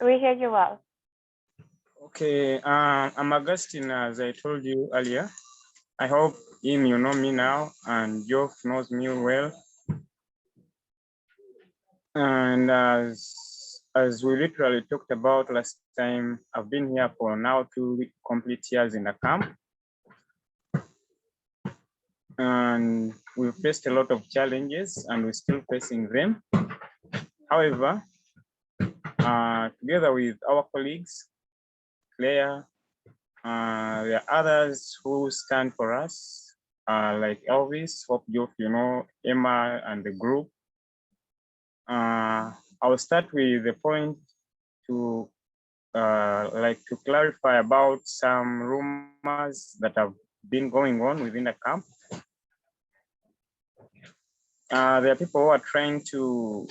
We hear you well. Okay, I'm Augustine, as I told you earlier. I hope you know me now, and Geoff knows me well. And as we literally talked about last time, I've been here for now 2 complete years in the camp. And we've faced a lot of challenges and we're still facing them. However, together with our colleagues, Claire, there are others who stand for us, like Elvis, hope you know, Emma and the group. I'll start with the point to to clarify about some rumors that have been going on within the camp. There are people who are trying to,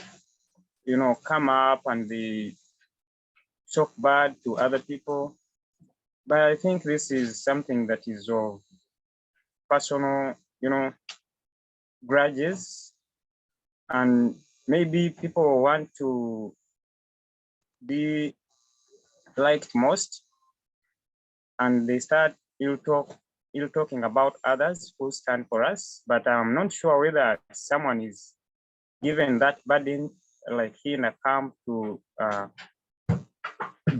come up and they talk bad to other people. But I think this is something that is of personal, grudges. And maybe people want to be liked most, and they start ill talking about others who stand for us. But I'm not sure whether someone is given that burden, like here in a camp, to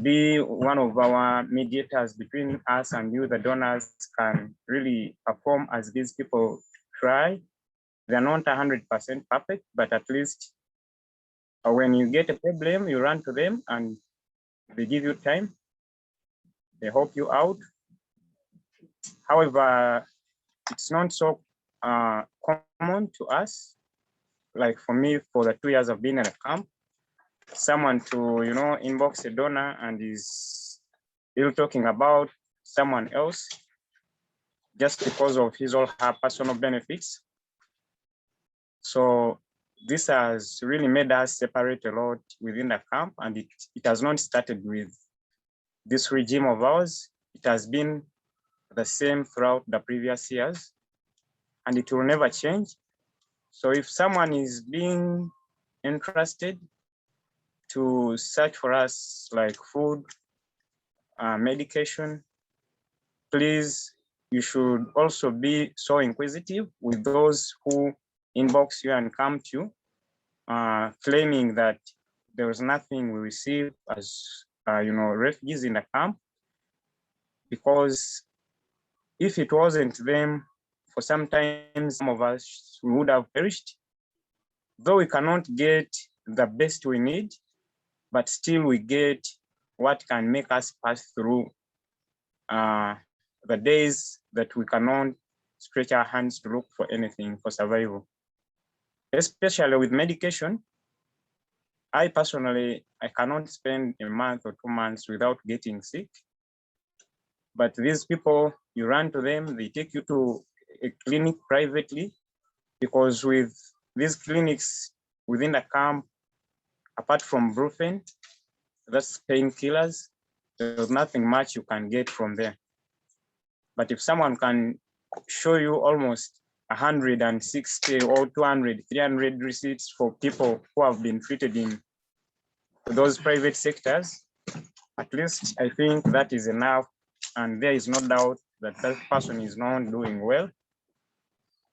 be one of our mediators between us and you, the donors, can really perform as these people try. They're not 100% perfect, but at least when you get a problem, you run to them and they give you time. They help you out. However, it's not so common to us. Like for me, for the 2 years I've been in a camp, someone to, inbox a donor and is ill talking about someone else just because of his or her personal benefits. So this has really made us separate a lot within the camp, and it has not started with this regime of ours. It has been the same throughout the previous years, and it will never change. So if someone is being interested to search for us like food, medication, please, you should also be so inquisitive with those who inbox you and come to you, claiming that there was nothing we received as refugees in the camp. Because if it wasn't them, for sometimes some of us would have perished. Though we cannot get the best we need, but still we get what can make us pass through the days that we cannot stretch our hands to look for anything for survival. Especially with medication, I personally, I cannot spend a month or 2 months without getting sick. But these people, you run to them, they take you to a clinic privately, because with these clinics within the camp, apart from brufen, that's painkillers, there's nothing much you can get from there. But if someone can show you almost 160 or 200, 300 receipts for people who have been treated in those private sectors, at least I think that is enough. And there is no doubt that that person is not doing well.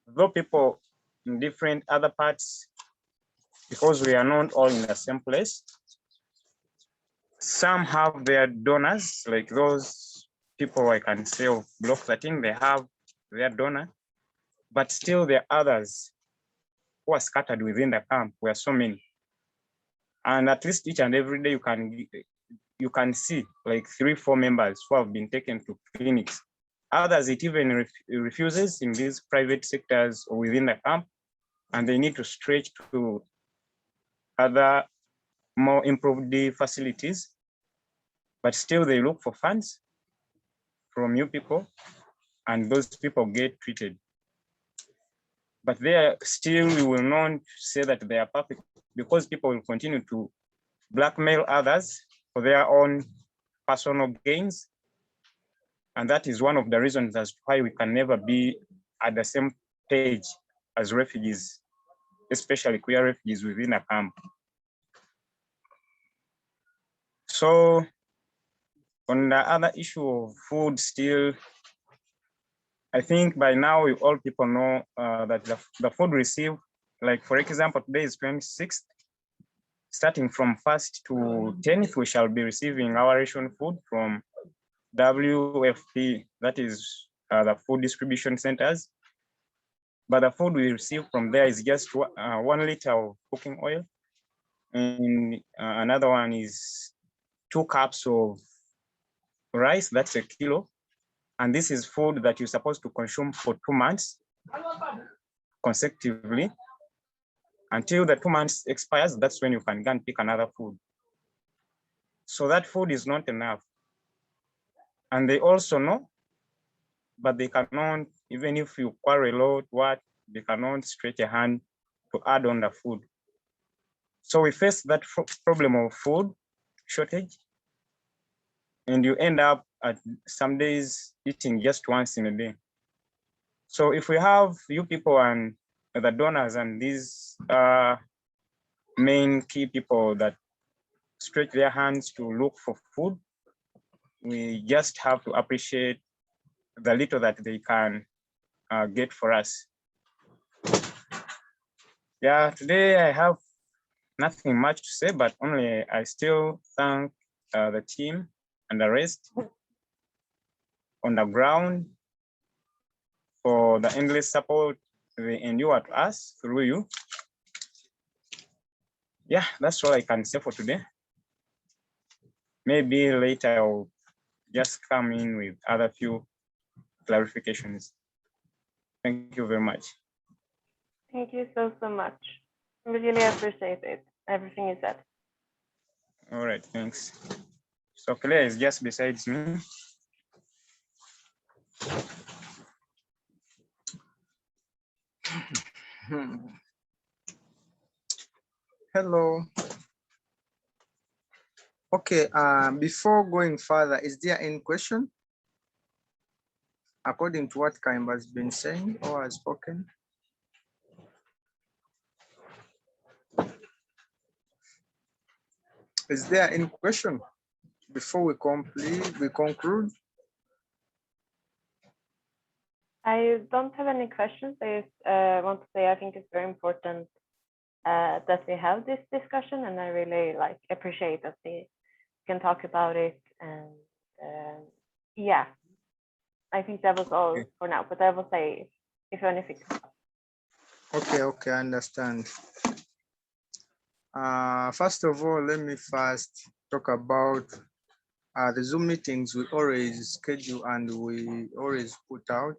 Though people in different other parts, because we are not all in the same place, some have their donors, like those people I can say of Block 13, they have their donor, but still there are others who are scattered within the camp. We are so many. And at least each and every day you can see like 3-4 members who have been taken to clinics. Others, it even refuses in these private sectors or within the camp, and they need to stretch to other more improved facilities, but still they look for funds from you people, and those people get treated. But there still, we will not say that they are perfect, because people will continue to blackmail others for their own personal gains. And that is one of the reasons as to why we can never be at the same page as refugees, especially queer refugees within a camp. So on the other issue of food still, I think by now all people know that the food received, like for example, today is 26th, starting from 1st to 10th, we shall be receiving our ration food from WFP, that is the food distribution centers. But the food we receive from there is just 1 liter of cooking oil. And another one is 2 cups of rice, that's a kilo. And this is food that you're supposed to consume for 2 months consecutively. Until the 2 months expires, that's when you can go and pick another food. So that food is not enough. And they also know, but they cannot, even if you quarrel out they cannot stretch a hand to add on the food. So we face that problem of food shortage, and you end up at some days eating just once in a day. So if we have you people and the donors and these main key people that stretch their hands to look for food, we just have to appreciate the little that they can get for us. Yeah, today I have nothing much to say, but only I still thank the team and the rest on the ground for the endless support they endure to us through you. Yeah, that's all I can say for today. Maybe later I'll just come in with other few clarifications. Thank you very much. Thank you so much. I really appreciate it. Everything you said. All right, thanks. So Claire is just besides me. Hello. Okay, before going further, is there any question? According to what Kaimba has been saying or has spoken? Is there any question before we conclude? I don't have any questions. I just want to say I think it's very important that we have this discussion, and I really appreciate that we can talk about it. And yeah, I think that was all for now. But I will say if anything. Okay, I understand. First of all, let me first talk about the Zoom meetings we always schedule and we always put out.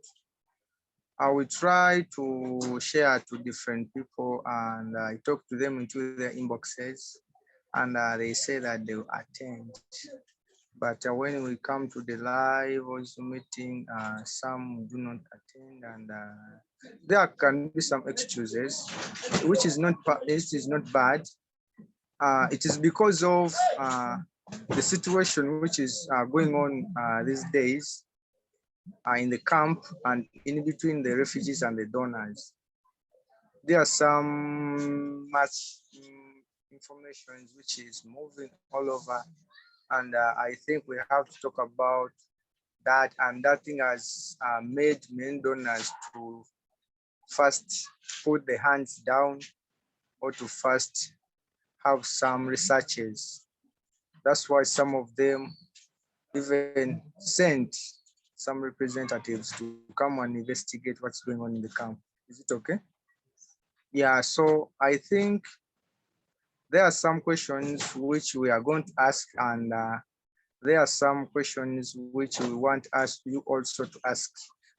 I will try to share to different people, and I talk to them into their inboxes, and they say that they will attend. But when we come to the live or Zoom meeting, some do not attend, and there can be some excuses, which is not bad. It is because of the situation which is going on these days in the camp and in between the refugees and the donors. There are some much information which is moving all over, and I think we have to talk about that, and that thing has made many donors to first put the hands down or to first have some researches. That's why some of them even sent some representatives to come and investigate what's going on in the camp. Is it okay? Yeah, so I think there are some questions which we are going to ask, and there are some questions which we want you also to ask,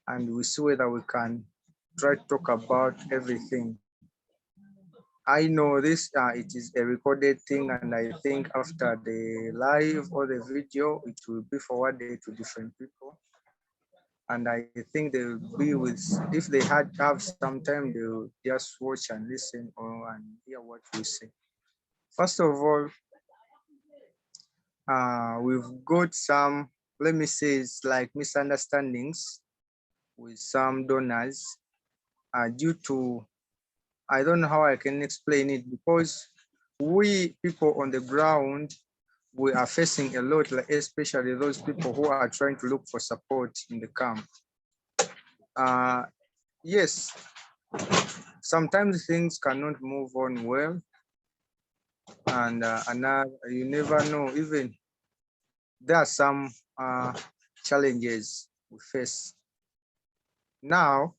and we see whether we can try to talk about everything. I know this, it is a recorded thing, and I think after the live or the video, it will be forwarded to different people. And I think they'll be with, if they have some time, they'll just watch and listen and hear what we say. First of all, we've got some, let me say, it's like misunderstandings with some donors due to, I don't know how I can explain it, because we people on the ground, we are facing a lot, like especially those people who are trying to look for support in the camp. Yes, sometimes things cannot move on well, and you never know. Even there are some challenges we face now.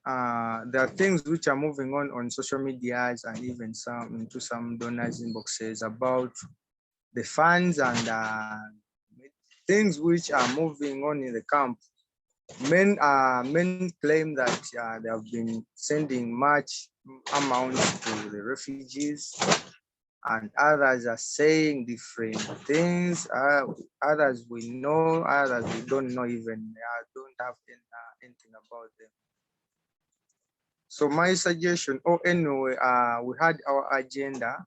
There are things which are moving on social medias and even some into some donors inboxes about the funds and things which are moving on in the camp. Men claim that they have been sending much amounts to the refugees, and others are saying different things. Others we know, others we don't know even. Don't have anything about them. So my suggestion, or anyway, we had our agenda.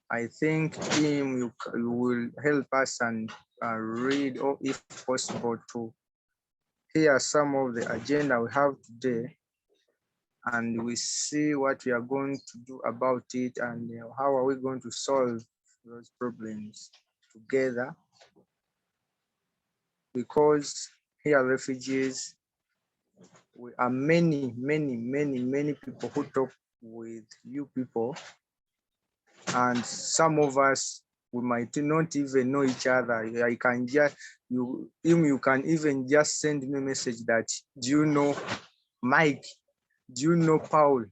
I think you will help us and read, or if possible, to hear some of the agenda we have today, and we see what we are going to do about it, and how are we going to solve those problems together. Because here refugees, we are many people who talk with you people, and some of us, we might not even know each other. I can just you can even just send me a message that, do you know Mike, do you know Paul?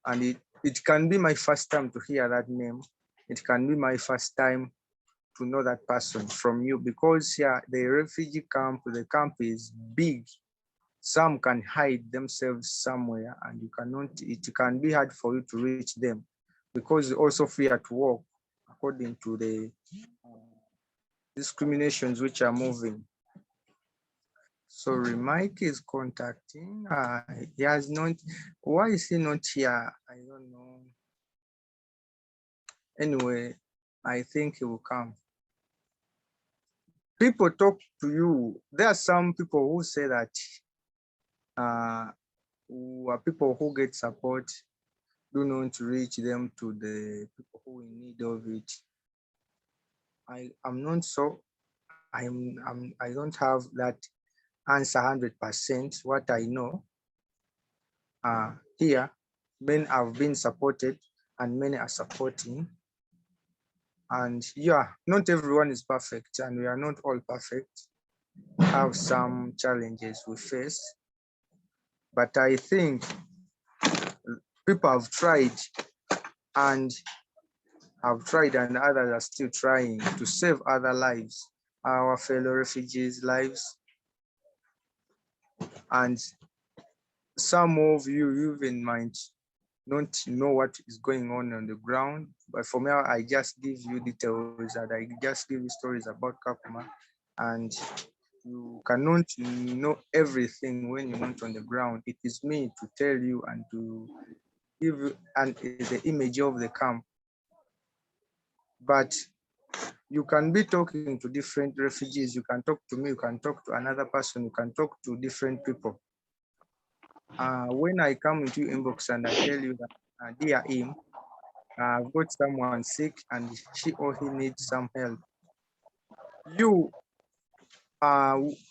And it can be my first time to hear that name. It can be my first time to know that person from you, because here the refugee camp, the camp is big. Some can hide themselves somewhere, and you cannot, it can be hard for you to reach them, because they also fear to walk according to the discriminations which are moving. Sorry, Mike is contacting. He has not, why is he not here? I don't know. Anyway, I think he will come. People talk to you. There are some people who say that who are people who get support, do not reach them to the people who in need of it. I'm not so, I don't have that answer 100%. What I know, here, men have been supported and many are supporting. And yeah, not everyone is perfect, and we are not all perfect. We have some challenges we face, but I think people have tried and others are still trying to save other lives, our fellow refugees' lives. And some of you even might not know what is going on the ground, but for me, I just give you details, and I just give you stories about Kakuma, and you cannot know everything when you're not on the ground. It is me to tell you and to give you the image of the camp. But you can be talking to different refugees. You can talk to me, you can talk to another person, you can talk to different people. When I come into your inbox and I tell you that, dear him, I've got someone sick and she or he needs some help. You,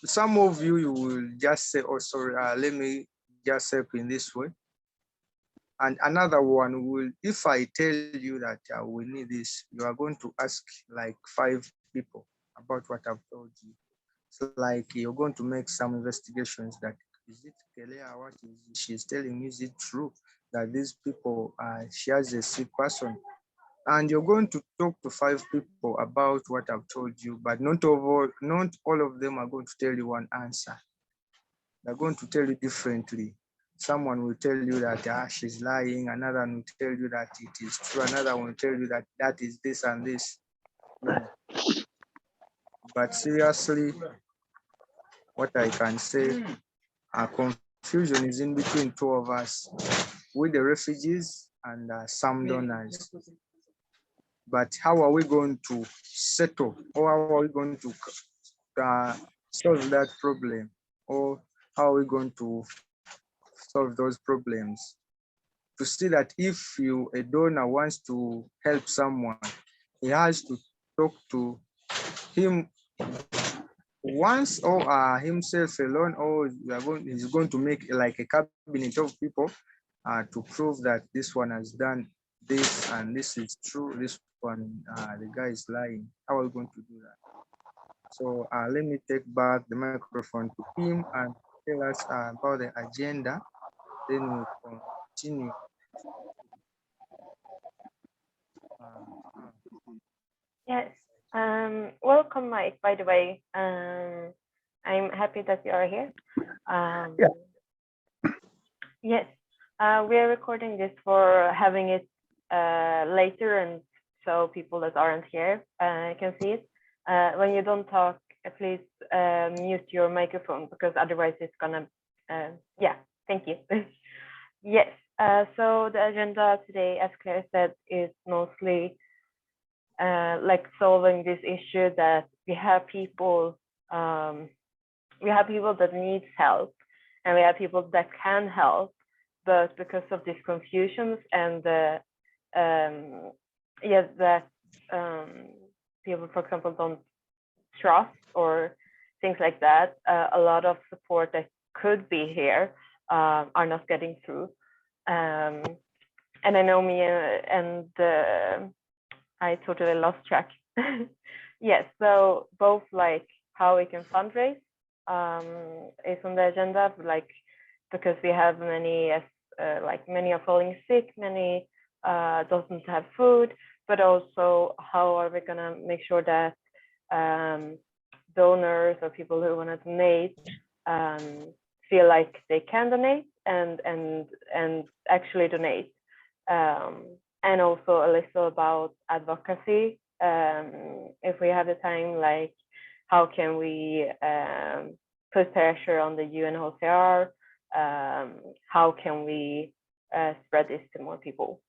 some of you will just say, oh, sorry, let me just help in this way. And another one will, if I tell you that we need this, you are going to ask like 5 people about what I've told you. It's like you're going to make some investigations that, is it Kelea, what is she's telling me, is it true that these people, she has a sick person? And you're going to talk to 5 people about what I've told you, but not all of them are going to tell you one answer. They're going to tell you differently. Someone will tell you that she's lying, another one will tell you that it is true, another one will tell you that that is this and this. But seriously, what I can say, confusion is in between 2 of us, with the refugees and some donors. But how are we going to settle, or how are we going to solve that problem, or how are we going to solve those problems to see that if a donor wants to help someone, he has to talk to him once, or himself alone, or he's going to make like a cabinet of people to prove that this one has done this and this is true, this one the guy is lying. How are we going to do that? So let me take back the microphone to him and tell us about the agenda, then we'll continue. Yes. Welcome, Mike, by the way. I'm happy that you are here. Yeah. Yes. We are recording this for having it later, and so people that aren't here can see it. When you don't talk, please mute your microphone, because otherwise it's gonna, yeah, thank you. Yes. So the agenda today, as Claire said, is mostly like solving this issue that we have people that need help, and we have people that can help, but because of these confusions and that people, for example, don't trust or things like that, a lot of support that could be here are not getting through. And I know me and I totally lost track. Yes, so both like how we can fundraise is on the agenda, like because we have many many are falling sick, many doesn't have food, but also how are we gonna make sure that donors or people who want to donate feel like they can donate and actually donate. And also a little about advocacy. If we have the time, like how can we put pressure on the UNHCR? How can we spread this to more people?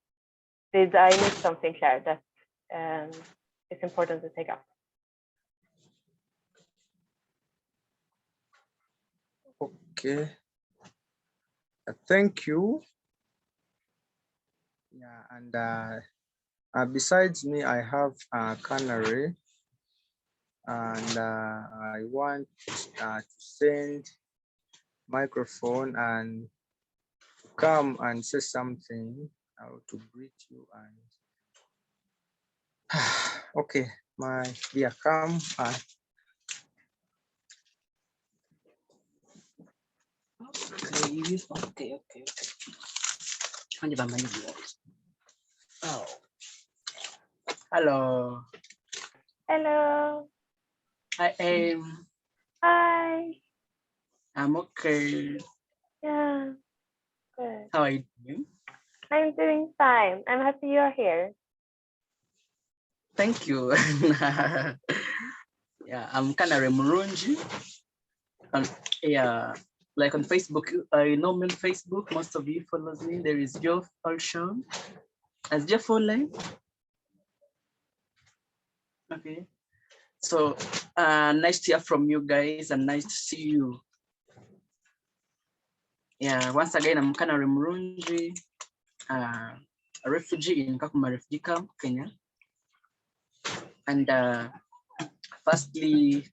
Did I miss something, Claire, that is important to take up? Okay. Thank you. Yeah, and besides me, I have Canary, and I want to send microphone and come and say something to greet you. And okay, my dear, come. Okay. Oh. Hello. Hello. I am. Hi. I'm okay. Yeah. Good. How are you doing? I'm doing fine. I'm happy you're here. Thank you. Yeah, I'm Canary Murunji. Yeah, like on Facebook, I know me on Facebook. Most of you follows me. There is Jeff Olshan. As Jeff online. Okay. So nice to hear from you guys and nice to see you. Yeah, once again, I'm Canary Murunji, a refugee in KAKUMA Refugee Camp, Kenya. And firstly,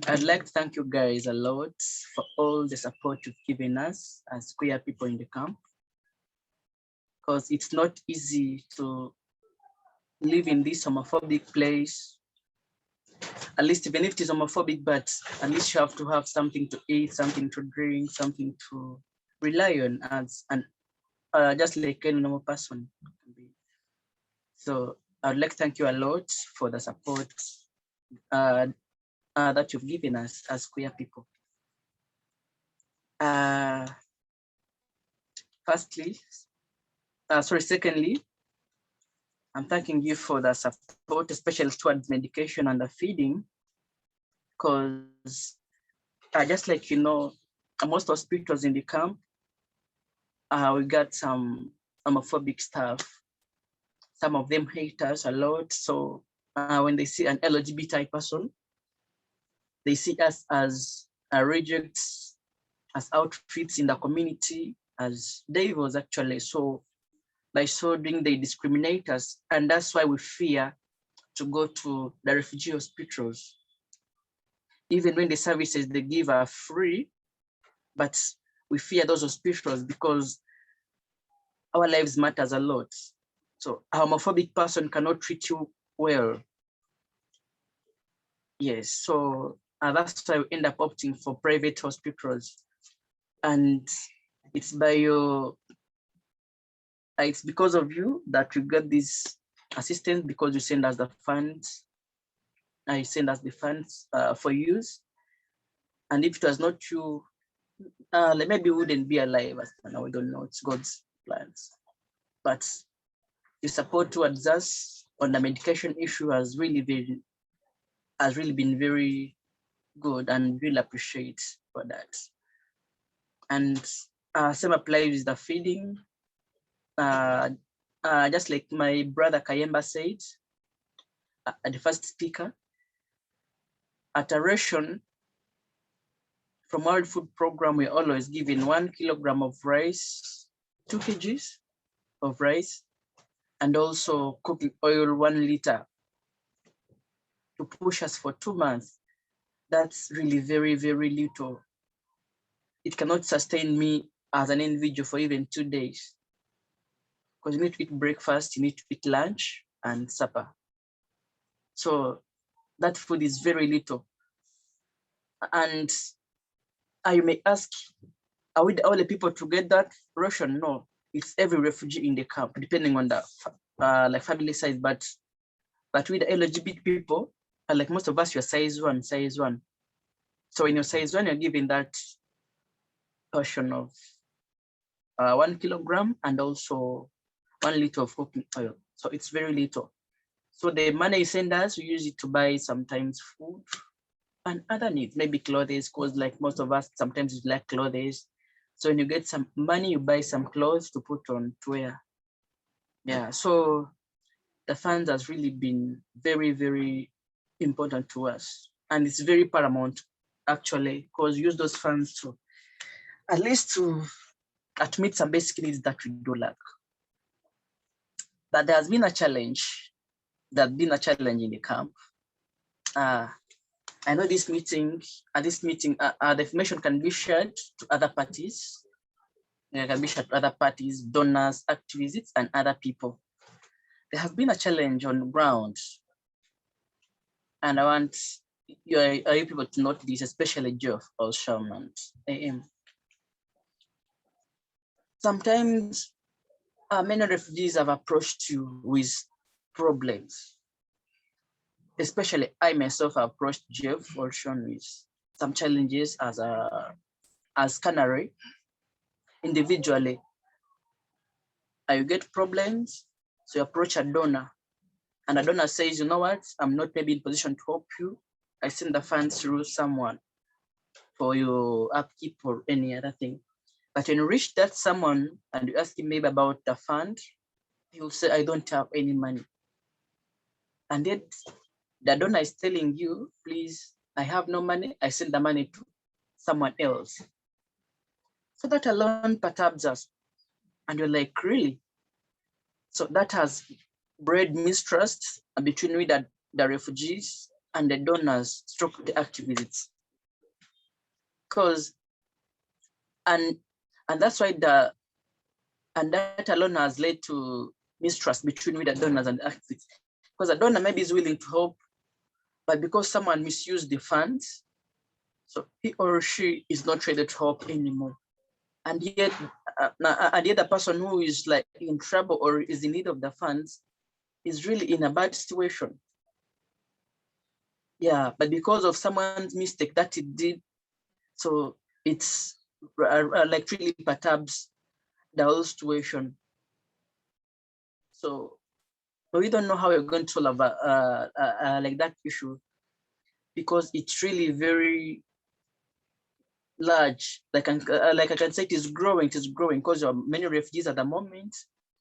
I'd like to thank you guys a lot for all the support you've given us as queer people in the camp, because it's not easy to live in this homophobic place. At least even if it is homophobic, but at least you have to have something to eat, something to drink, something to rely on as an just like any normal person. So I'd like to thank you a lot for the support that you've given us as queer people. Secondly, I'm thanking you for the support, especially towards medication and the feeding, because just like you know, most hospitals in the camp, we got some homophobic staff. Some of them hate us a lot. So when they see an LGBT person, they see us as rejects, as outfits in the community, as devils actually. So by so doing they discriminate us, and that's why we fear to go to the refugee hospitals. Even when the services they give are free, but we fear those hospitals because our lives matters a lot. So a homophobic person cannot treat you well. Yes, so that's why we end up opting for private hospitals. And it's by your, it's because of you that we got this assistance, because you send us the funds. I send us the funds for use. And if it was not you, like maybe we wouldn't be alive as now. We don't know, it's God's plans. But the support towards us on the medication issue has really been very good, and really appreciate for that. And same applies with the feeding. Just like my brother Kayemba said, the first speaker, at a ration from World Food Program, we're always given 1 kilogram of rice, 2 kgs of rice, and also cooking oil 1 liter to push us for 2 months. That's really very, very little. It cannot sustain me as an individual for even 2 days, because you need to eat breakfast, you need to eat lunch and supper. So that food is very little. And you may ask, are we the only people to get that ration? No, it's every refugee in the camp, depending on the like family size. But with the LGBT people, like most of us, you're size 1. So in your size 1, you're given that portion of 1 kilogram and also 1 liter of cooking oil. So it's very little. So the money you send us, we use it to buy sometimes food and other needs, maybe clothes, because like most of us, sometimes we like clothes. So when you get some money, you buy some clothes to put on to wear. Yeah, so the funds has really been very, very important to us. And it's very paramount, actually, because we use those funds to at least to meet some basic needs that we do lack. But there has been a challenge. There's been a challenge in the camp. I know this meeting, the information can be shared to other parties. It can be shared to other parties, donors, activists, and other people. There has been a challenge on the ground. And I want you people to note this, especially Geoff or Sherman. Sometimes many refugees have approached you with problems. Especially I myself approached Geoff or Sean with some challenges as Canary. Individually, you get problems, so you approach a donor, and a donor says, you know what, I'm not maybe in position to help you. I send the funds through someone for your upkeep or any other thing. But when you reach that someone and you ask him maybe about the fund, he will say, I don't have any money. And yet the donor is telling you, please, I have no money, I send the money to someone else. So that alone perturbs us. And you're like, really? So that has bred mistrust between we, the refugees, and the donors, stroke the activists. Because, and that's why that alone has led to mistrust between we, the donors and the activists. Because a donor maybe is willing to help, but because someone misused the funds, so he or she is not ready to help anymore. And yet, the person who is like in trouble or is in need of the funds is really in a bad situation. Yeah, but because of someone's mistake that it did, so it's like really perturbs the whole situation. So we don't know how we're going to solve like that issue, because it's really very large. Like I can say, it is growing because there are many refugees at the moment.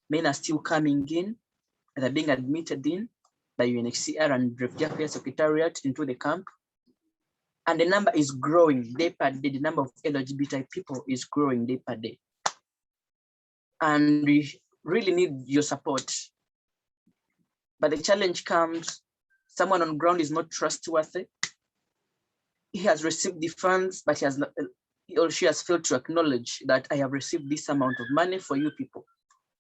Many are still coming in, and are being admitted in by UNHCR and Refugee Affairs Secretariat into the camp. And the number is growing day per day. The number of LGBT people is growing day per day. And really need your support. But the challenge comes, someone on ground is not trustworthy. He has received the funds, but he or she has failed to acknowledge that I have received this amount of money for you people.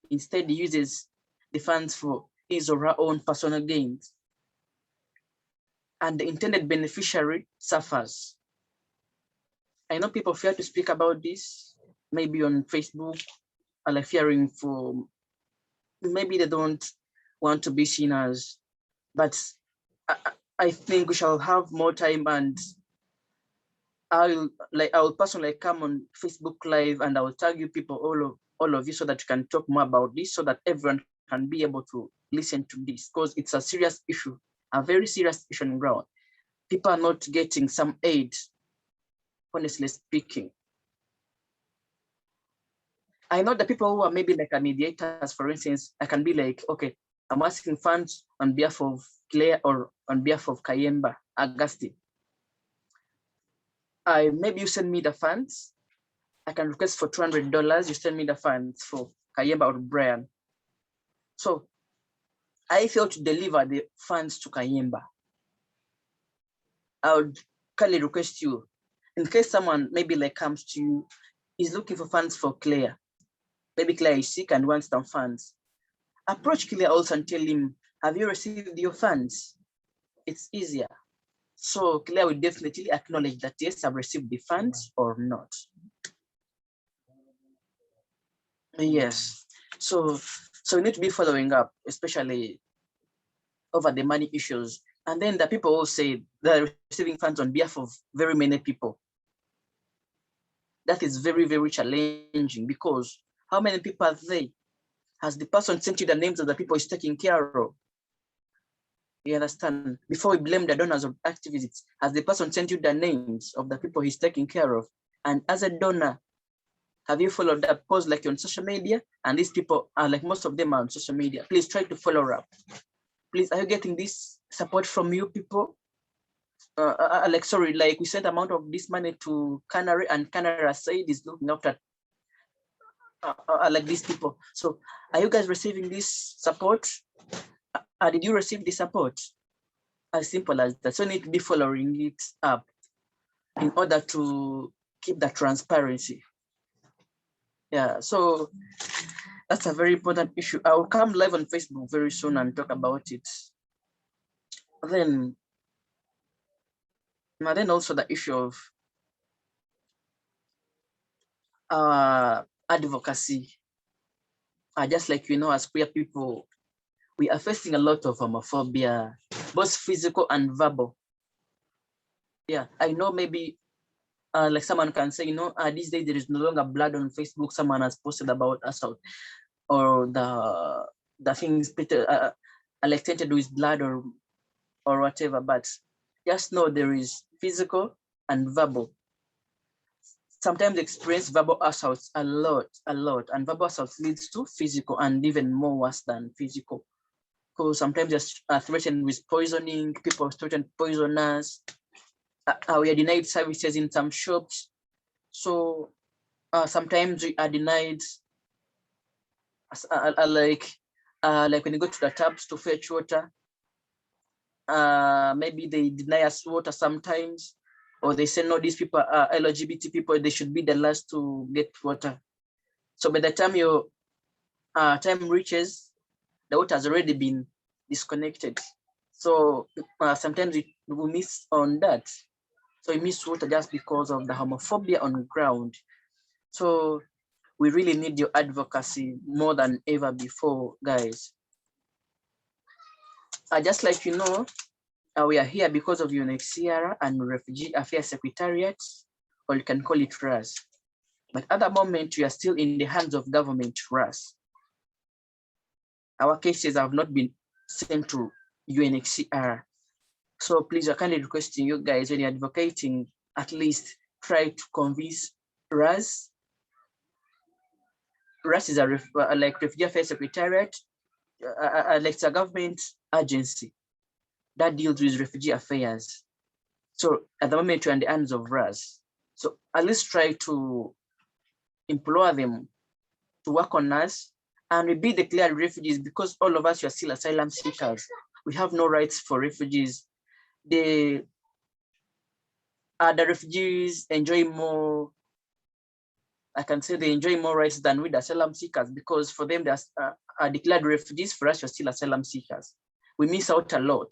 Instead, he uses the funds for his or her own personal gains. And the intended beneficiary suffers. I know people fear to speak about this, maybe on Facebook, or like fearing for, maybe they don't want to be seen as, but I think we shall have more time, and I will personally come on Facebook Live and I will tag you people, all of you, so that you can talk more about this, so that everyone can be able to listen to this, because it's a serious issue, a very serious issue on ground. People are not getting some aid, honestly speaking. I know the people who are maybe like a mediators, for instance, I can be like, okay, I'm asking funds on behalf of Claire or on behalf of Kayemba, Agustin. Maybe you send me the funds. I can request for $200. You send me the funds for Kayemba or Brian. So I failed to deliver the funds to Kayemba. I would kindly request you, in case someone maybe like comes to you, is looking for funds for Claire. Maybe Claire is sick and wants some funds. Approach Claire also and tell him, have you received your funds? It's easier. So Claire will definitely acknowledge that yes, I've received the funds or not. Yes. So we need to be following up, especially over the money issues. And then the people will say they're receiving funds on behalf of very many people. That is very, very challenging, because how many people are they? Has the person sent you the names of the people he's taking care of? You understand? Before we blame the donors of activities, has the person sent you the names of the people he's taking care of? And as a donor, have you followed up? Post like on social media, and these people are like, most of them are on social media. Please try to follow up. Please, are you getting this support from you people? Like, sorry, like we sent amount of this money to Canary, and Canary said is looking after like these people. So are you guys receiving this support? Did you receive the support? As simple as that. So you need to be following it up in order to keep that transparency. Yeah, so that's a very important issue. I will come live on Facebook very soon and talk about it. Then also the issue of advocacy. Just like, you know, as queer people, we are facing a lot of homophobia, both physical and verbal. Yeah, I know maybe like someone can say, you know, these days there is no longer blood on Facebook. Someone has posted about assault, or the things like tainted with blood or whatever. But just know there is physical and verbal. Sometimes experience verbal assaults a lot, and verbal assault leads to physical, and even more worse than physical. Because sometimes they're threatened with poisoning. People threaten poisoners. We are denied services in some shops. So sometimes we are denied, like when you go to the taps to fetch water, maybe they deny us water sometimes, or they say, no, these people are LGBT people, they should be the last to get water. So by the time your time reaches, the water has already been disconnected. So sometimes we miss on that. So we miss water just because of the homophobia on the ground. So we really need your advocacy more than ever before, guys. Just like, you know, we are here because of UNHCR and Refugee Affairs Secretariat, or you can call it RAS. But at the moment, we are still in the hands of government RAS. Our cases have not been sent to UNHCR. So please, I'm kindly requesting you guys, when you're advocating, at least try to convince RAS. RAS is like Refugee Affairs Secretariat, like it's a government agency that deals with refugee affairs. So at the moment, you're in the hands of RAS. So at least try to implore them to work on us and we be declared refugees because all of us are still asylum seekers. We have no rights for refugees. The refugees enjoy more, I can say they enjoy more rights than with asylum seekers, because for them, they are declared refugees. For us, we're still asylum seekers. We miss out a lot.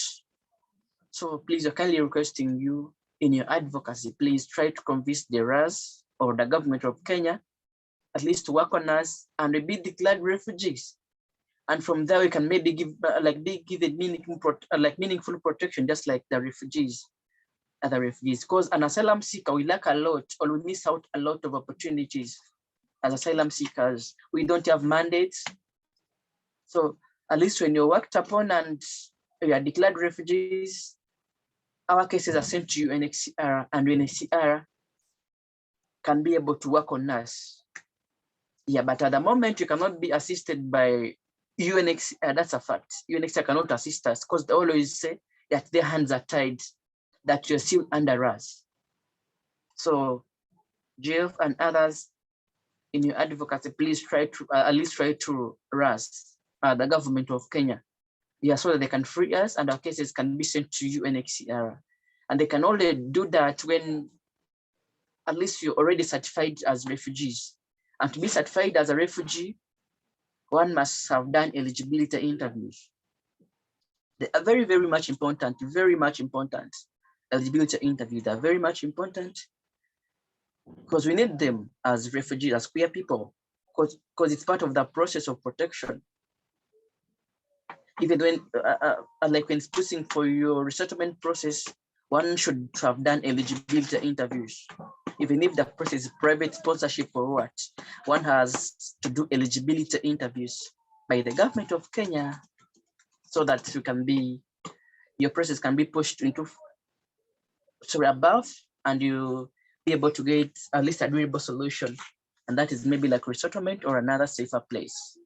So please, we're kindly requesting you in your advocacy, please try to convince the RAS or the government of Kenya, at least to work on us and we be declared refugees. And from there, we can maybe give it meaningful protection, just like the refugees. Other refugees, because an asylum seeker, we lack a lot, or we miss out a lot of opportunities as asylum seekers. We don't have mandates. So at least when you're worked upon and you are declared refugees, our cases are sent to UNHCR, and UNHCR can be able to work on us. Yeah, but at the moment, you cannot be assisted by UNHCR. That's a fact. UNHCR cannot assist us because they always say that their hands are tied, that you're still under us. So Jeff and others in your advocacy, please try to at least try to RAS, the government of Kenya, yeah, so that they can free us and our cases can be sent to UNHCR. And they can only do that when at least you're already certified as refugees. And to be certified as a refugee, one must have done eligibility interviews. They are very, very much important, very much important. Eligibility interviews are very much important because we need them as refugees, as queer people, because it's part of the process of protection. Even when, like when pushing for your resettlement process, one should have done eligibility interviews. Even if the process is private sponsorship or what, one has to do eligibility interviews by the government of Kenya so that you can be, your process can be pushed into above, and you be able to get at least a durable solution. And that is maybe like resettlement or another safer place.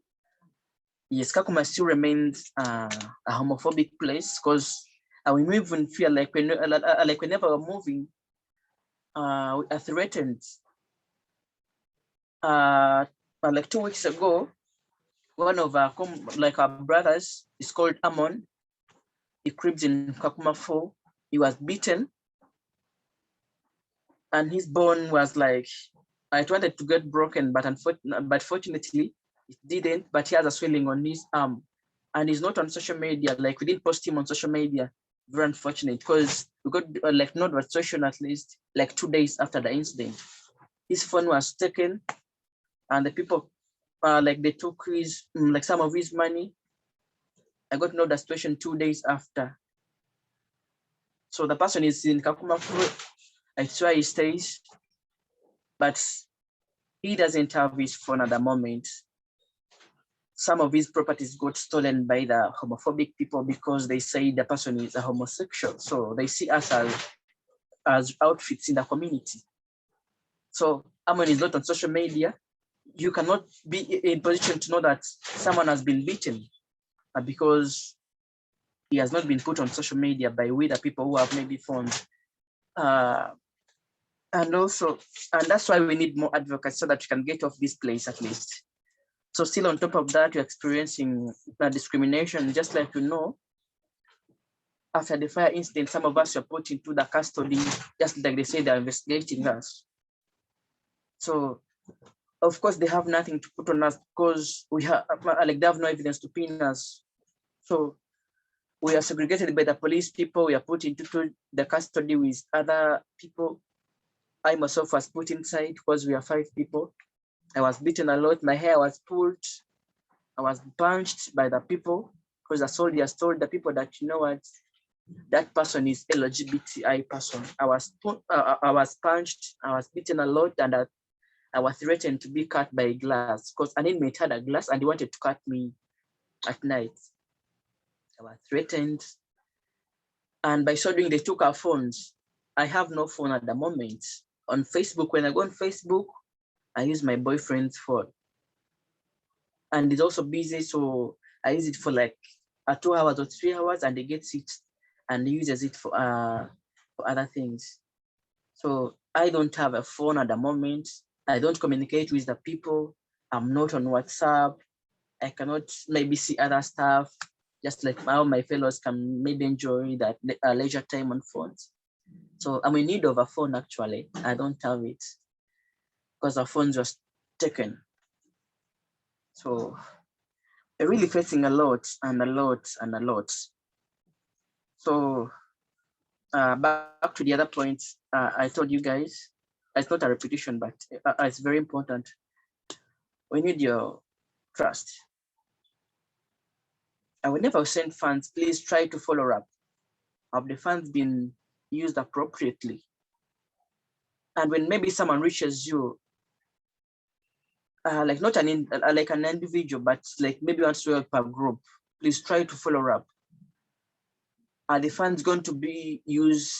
Yes, Kakuma still remains a homophobic place because we even feel like whenever we're moving, we are threatened. Like 2 weeks ago, one of our brothers is called Amon. He cribs in Kakuma 4. He was beaten, and his bone was like, it wanted to get broken, but fortunately it didn't. But he has a swelling on his arm, and he's not on social media. Like we didn't post him on social media. Very unfortunate, because we got like notification at least like 2 days after the incident. His phone was taken, and the people like they took his like some of his money. I got to know the situation 2 days after. So the person is in Kakuma. It's where he stays, but he doesn't have his phone at the moment. Some of his properties got stolen by the homophobic people because they say the person is a homosexual. So they see us as outfits in the community. So Amon is not on social media. You cannot be in position to know that someone has been beaten because he has not been put on social media by we, the people who have maybe phones. And that's why we need more advocates so that we can get off this place at least. So still on top of that, you're experiencing discrimination, just like you know. After the fire incident, some of us were put into the custody, just like they say they're investigating us. So of course they have nothing to put on us because we have like they have no evidence to pin us. So we are segregated by the police people. We are put into the custody with other people. I myself was put inside because we are 5 people. I was beaten a lot. My hair was pulled. I was punched by the people because the soldiers told the people that, you know what, that person is LGBTI person. I was punched. I was beaten a lot, and I was threatened to be cut by glass because an inmate had a glass and he wanted to cut me at night. I was threatened. And by so doing, they took our phones. I have no phone at the moment. On Facebook, when I go on Facebook, I use my boyfriend's phone. And it's also busy, so I use it for like 2 hours or 3 hours, and he gets it and uses it for other things. So I don't have a phone at the moment. I don't communicate with the people. I'm not on WhatsApp. I cannot maybe see other stuff, just like how my fellows can maybe enjoy that leisure time on phones. So I'm in need of a phone actually. I don't have it because our phones was taken. So I'm really facing a lot and a lot and a lot. So back to the other point, I told you guys, it's not a repetition, but it's very important. We need your trust. And whenever we send funds, please try to follow up. Have the funds been used appropriately? And when maybe someone reaches you, like not like an individual, but like maybe wants to help a group, please try to follow up. Are the funds going to be used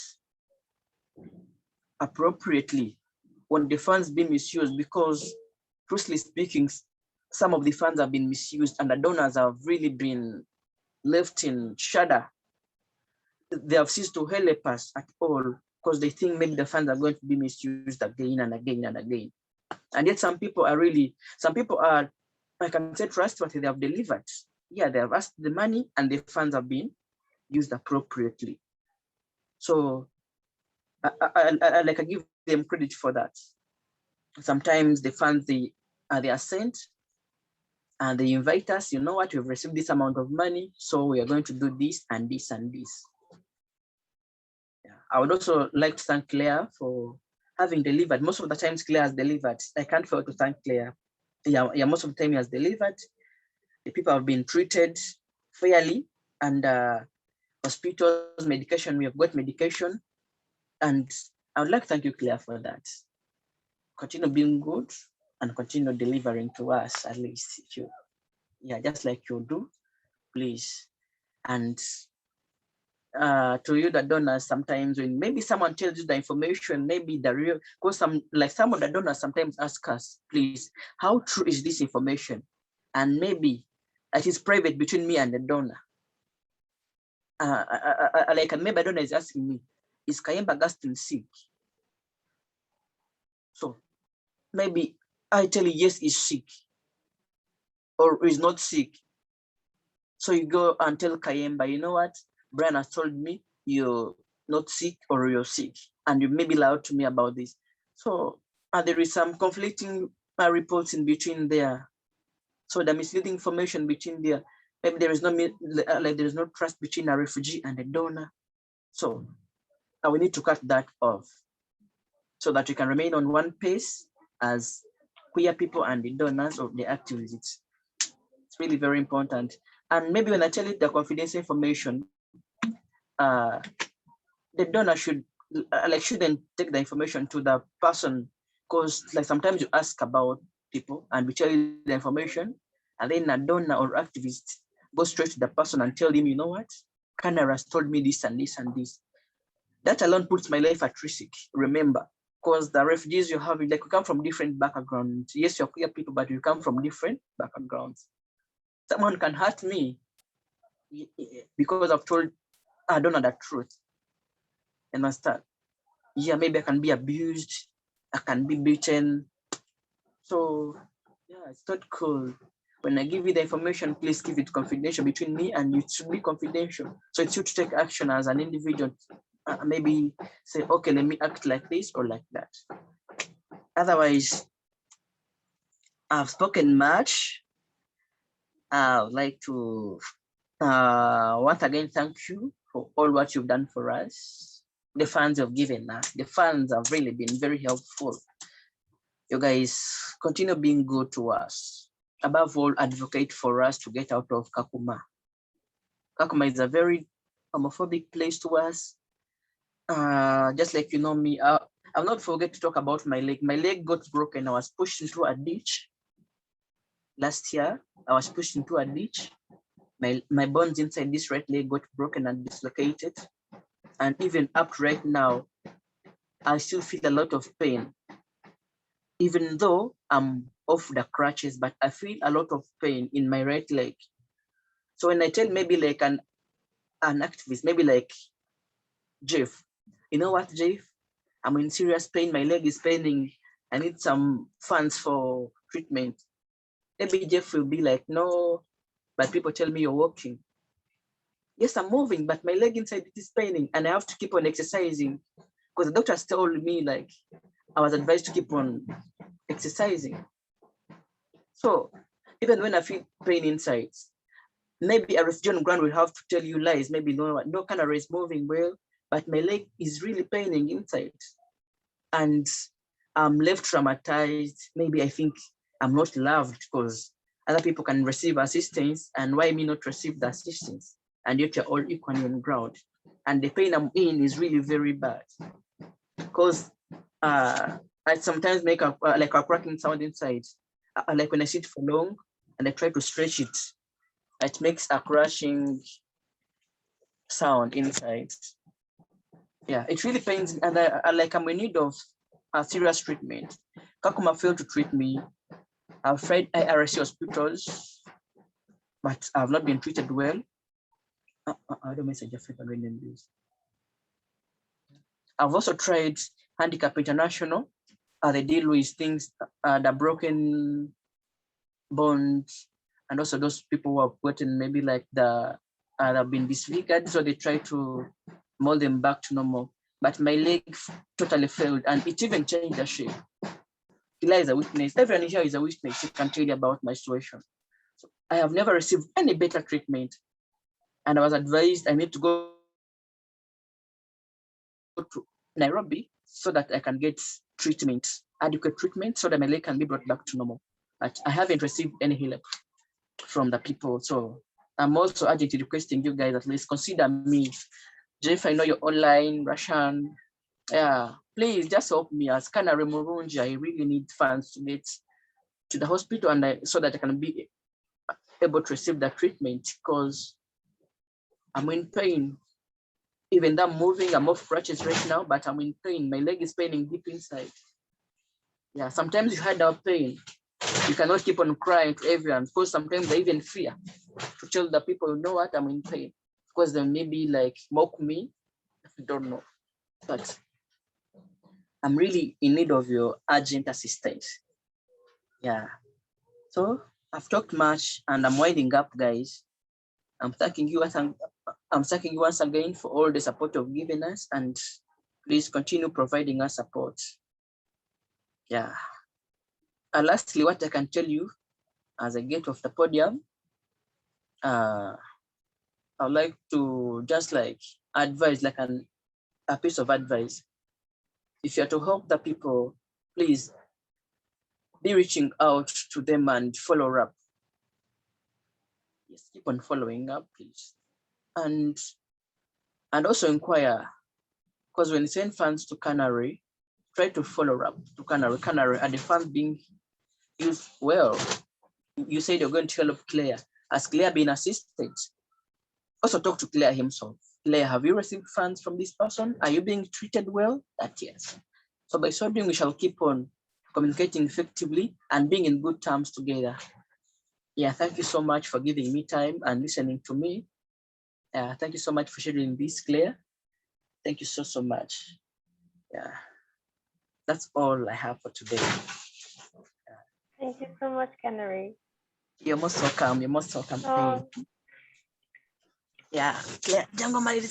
appropriately? When the funds be misused, because truthfully speaking, some of the funds have been misused and the donors have really been left in shudder. They have ceased to help us at all because they think maybe the funds are going to be misused again and again and again. And yet some people are, I can say, trustworthy. They have delivered. Yeah, they have asked the money and the funds have been used appropriately. So I give them credit for that. Sometimes the funds they are sent and they invite us, you know what, we've received this amount of money, so we are going to do this and this and this. Yeah. I would also like to thank Claire for having delivered. Most of the times Claire has delivered. I can't fail to thank Claire. Yeah, most of the time he has delivered. The people have been treated fairly, and hospitals, medication, we have got medication. And I would like to thank you, Claire, for that. Continue being good and continue delivering to us, at least if you, yeah, just like you do, please. And to you, the donors, sometimes when maybe someone tells you the information, maybe the real, because some of the donors sometimes ask us, please, how true is this information? And maybe it is private between me and the donor. Like maybe a donor is asking me, is Kayemba Augustine sick? So maybe I tell you, yes, he's sick, or is not sick. So you go and tell Kayemba, you know what? Brian has told me you're not sick or you're sick, and you may be lied to me about this. So there is some conflicting reports in between there. So the misleading information between there, maybe there is there is no trust between a refugee and a donor. So we need to cut that off so that we can remain on one pace as queer people and the donors of the activities. It's really very important. And maybe when I tell you the confidential information, the donor shouldn't take the information to the person, because like sometimes you ask about people and we tell you the information, and then a donor or activist goes straight to the person and tell him, you know what, Canara has told me this and this and this. That alone puts my life at risk. Remember, because the refugees you have, like we come from different backgrounds. Yes, you're queer people, but you come from different backgrounds. Someone can hurt me because I've told I don't know the truth. Understand? Yeah, maybe I can be abused, I can be beaten. So yeah, it's not cool. When I give you the information, please keep it confidential between me and you. It should be confidential. So it's you to take action as an individual. Maybe say, okay, let me act like this or like that. Otherwise, I've spoken much. I would like to once again thank you for all what you've done for us. The funds you've given us, the funds have really been very helpful. You guys continue being good to us. Above all, advocate for us to get out of Kakuma. Kakuma is a very homophobic place to us. Just like you know me, I'll not forget to talk about my leg. My leg got broken. I was pushed into a ditch last year. I was pushed into a ditch. My bones inside this right leg got broken and dislocated. And even up right now, I still feel a lot of pain. Even though I'm off the crutches, but I feel a lot of pain in my right leg. So when I tell maybe like an activist, maybe like Jeff, you know what, Jeff? I'm in serious pain. My leg is paining. I need some funds for treatment. maybe Jeff will be like, no, but people tell me you're walking. Yes, I'm moving, but my leg inside it is paining, and I have to keep on exercising because the doctors told me like I was advised to keep on exercising. So even when I feel pain inside, maybe a refugee on ground will have to tell you lies. Maybe no canary is moving well, but my leg is really paining inside, and I'm left traumatized. Maybe I think I'm not loved because other people can receive assistance, and why me not receive the assistance? And yet you're all equally on ground. And the pain I'm in is really very bad because I sometimes make like a cracking sound inside. Like when I sit for long and I try to stretch it, it makes a crashing sound inside. Yeah, it really pains, and I'm in need of a serious treatment. Kakuma failed to treat me. I've tried IRC hospitals, but I've not been treated well. I don't message a favor in this. I've also tried Handicap International. They deal with things, the broken bones, and also those people who have gotten maybe like they've been disfigured, so they try to mold them back to normal. But my leg totally failed, and it even changed the shape. Eli is a witness. Everyone here is a witness. He can tell you about my situation. So I have never received any better treatment, and I was advised I need to go to Nairobi so that I can get treatment, adequate treatment, so that my leg can be brought back to normal. But I haven't received any help from the people. So I'm also urgently requesting you guys at least consider me. Jeff, I know you're online, Russian. Yeah, please just help me as Canary Murunji. I really need funds to get to the hospital and so that I can be able to receive the treatment because I'm in pain. Even though I'm moving, I'm off crutches right now, but I'm in pain. My leg is paining deep inside. Yeah, sometimes you had our pain. You cannot keep on crying to everyone because sometimes they even fear to tell the people, you know what, I'm in pain. Because they maybe like mock me. I don't know. But I'm really in need of your urgent assistance. Yeah. So I've talked much and I'm winding up, guys. I'm thanking you once again for all the support you've given us, and please continue providing us support. Yeah. And lastly, what I can tell you as I get off the podium, I'd like to just like advise, like a piece of advice. If you're to help the people, please be reaching out to them and follow up. Yes, keep on following up, please. And also inquire, because when you send funds to Canary, try to follow up to Canary. Canary, are the funds being used well? You said you're going to help Claire. Has Claire been assisted? Also talk to Claire himself. Claire, have you received funds from this person? Are you being treated well? That yes. So by so doing, we shall keep on communicating effectively and being in good terms together. Yeah, thank you so much for giving me time and listening to me. Thank you so much for sharing this, Claire. Thank you so much. Yeah, that's all I have for today. Thank you so much, Canary. You're most welcome. You're most welcome. Oh. Yeah, Claire, jango mali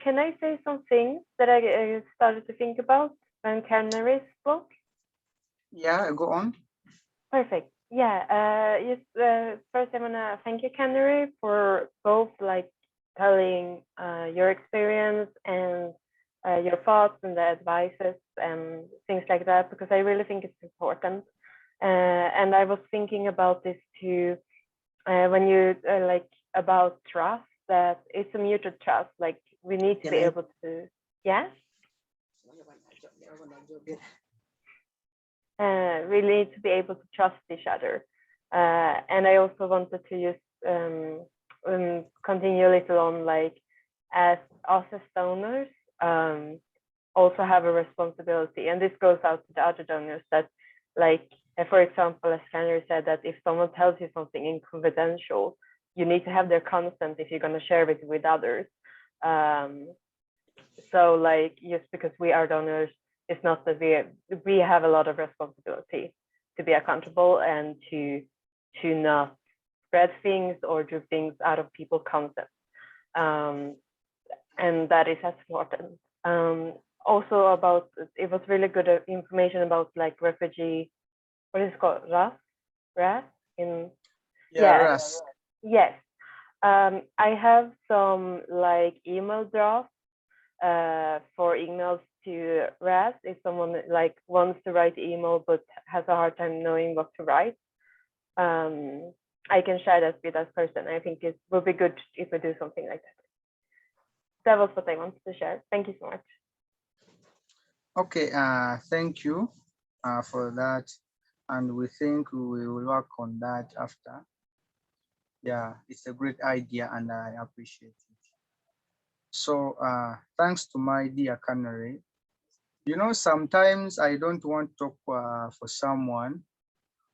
Can I say some things that I started to think about when Canary spoke? Yeah, go on. Perfect. Yeah. First, I wanna thank you, Canary, for both like telling your experience and your thoughts and the advices and things like that, because I really think it's important. And I was thinking about this too when you like about trust, that it's a mutual trust. Like we need to be able to, yeah. We need to be able to trust each other. And I also wanted to just continue a little on like as us as donors also have a responsibility, and this goes out to the other donors that like for example, as Canary said, that if someone tells you something in confidential, you need to have their consent if you're going to share it with others. So like just because we are donors, it's not that we have a lot of responsibility to be accountable and to not spread things or do things out of people's consent. And that is as important. Also about, it was really good information about like refugee, what is it called, RAS in, Yeah, yeah, Ras. yes. I have some like email drafts for emails to RAS if someone like wants to write email but has a hard time knowing what to write. I can share that with that person. I think it will be good if we do something like that. That was what I wanted to share. Thank you so much. Okay, thank you for that. And we think we will work on that after. Yeah, it's a great idea and I appreciate it. So thanks to my dear Canary. You know, sometimes I don't want to talk for someone.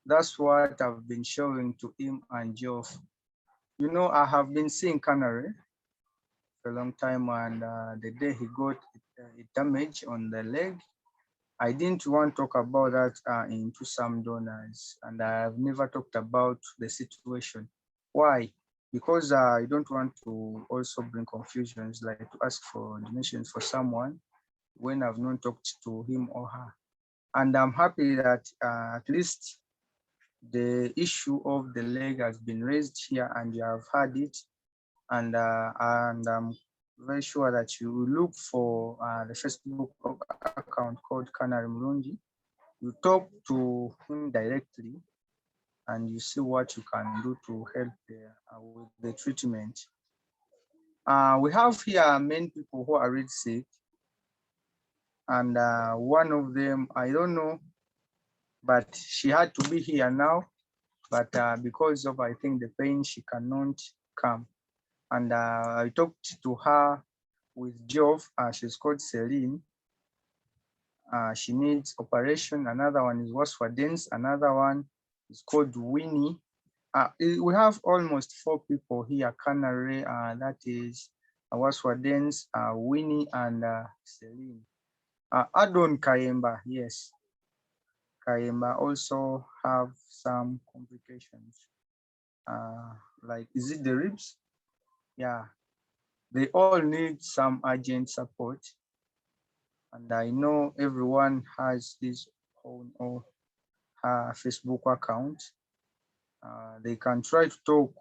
That's what I've been showing to him and Geoff. You know, I have been seeing Canary for a long time, and the day he got a damage on the leg, I didn't want to talk about that into some donors, and I have never talked about the situation. Why? Because I don't want to also bring confusions, like to ask for donations for someone when I've not talked to him or her. And I'm happy that at least the issue of the leg has been raised here and you have had it. And I'm very sure that you will look for the Facebook account called Canary Murungi. You talk to him directly and you see what you can do to help with the treatment. We have here many people who are really sick, and one of them, I don't know, but she had to be here now, but because of, I think, the pain, she cannot come. And I talked to her with Geoff. She's called Celine. She needs operation. Another one is Waswadens. Another one is called Winnie. We have almost 4 people here, Canary, that is Waswadens, Winnie, and Celine. Adon Kayemba, yes. Kayemba also have some complications. Like, is it the ribs? Yeah, they all need some urgent support. And I know everyone has his own or her Facebook account. They can try to talk.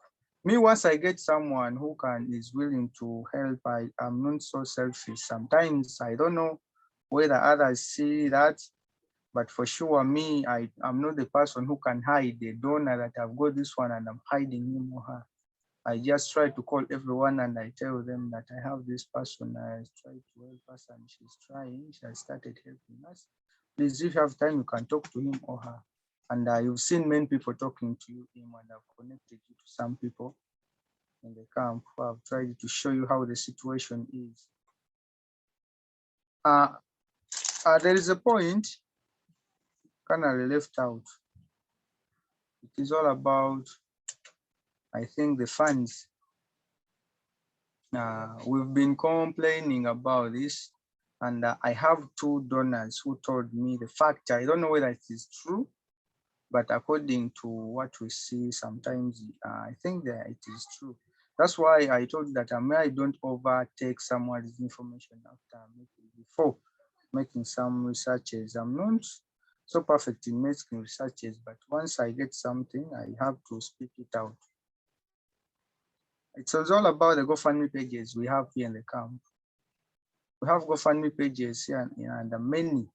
Me, once I get someone who is willing to help, I'm not so selfish. Sometimes I don't know whether others see that, but for sure, me, I'm not the person who can hide the donor that I've got this one and I'm hiding him or her. I just try to call everyone and I tell them that I have this person. I try to help us and she's trying. She has started helping us. Please, if you have time, you can talk to him or her. And you've seen many people talking to you, him, and I've connected you to some people in the camp who have tried to show you how the situation is. There is a point Canary left out. It is all about, I think, the funds. We've been complaining about this, and I have 2 donors who told me the fact. I don't know whether it is true, but according to what we see, sometimes I think that it is true. That's why I told you that I don't overtake someone's information after before making some researches. I'm not so perfect in making researches, but once I get something, I have to speak it out. It's all about the GoFundMe pages we have here in the camp. We have GoFundMe pages here and many.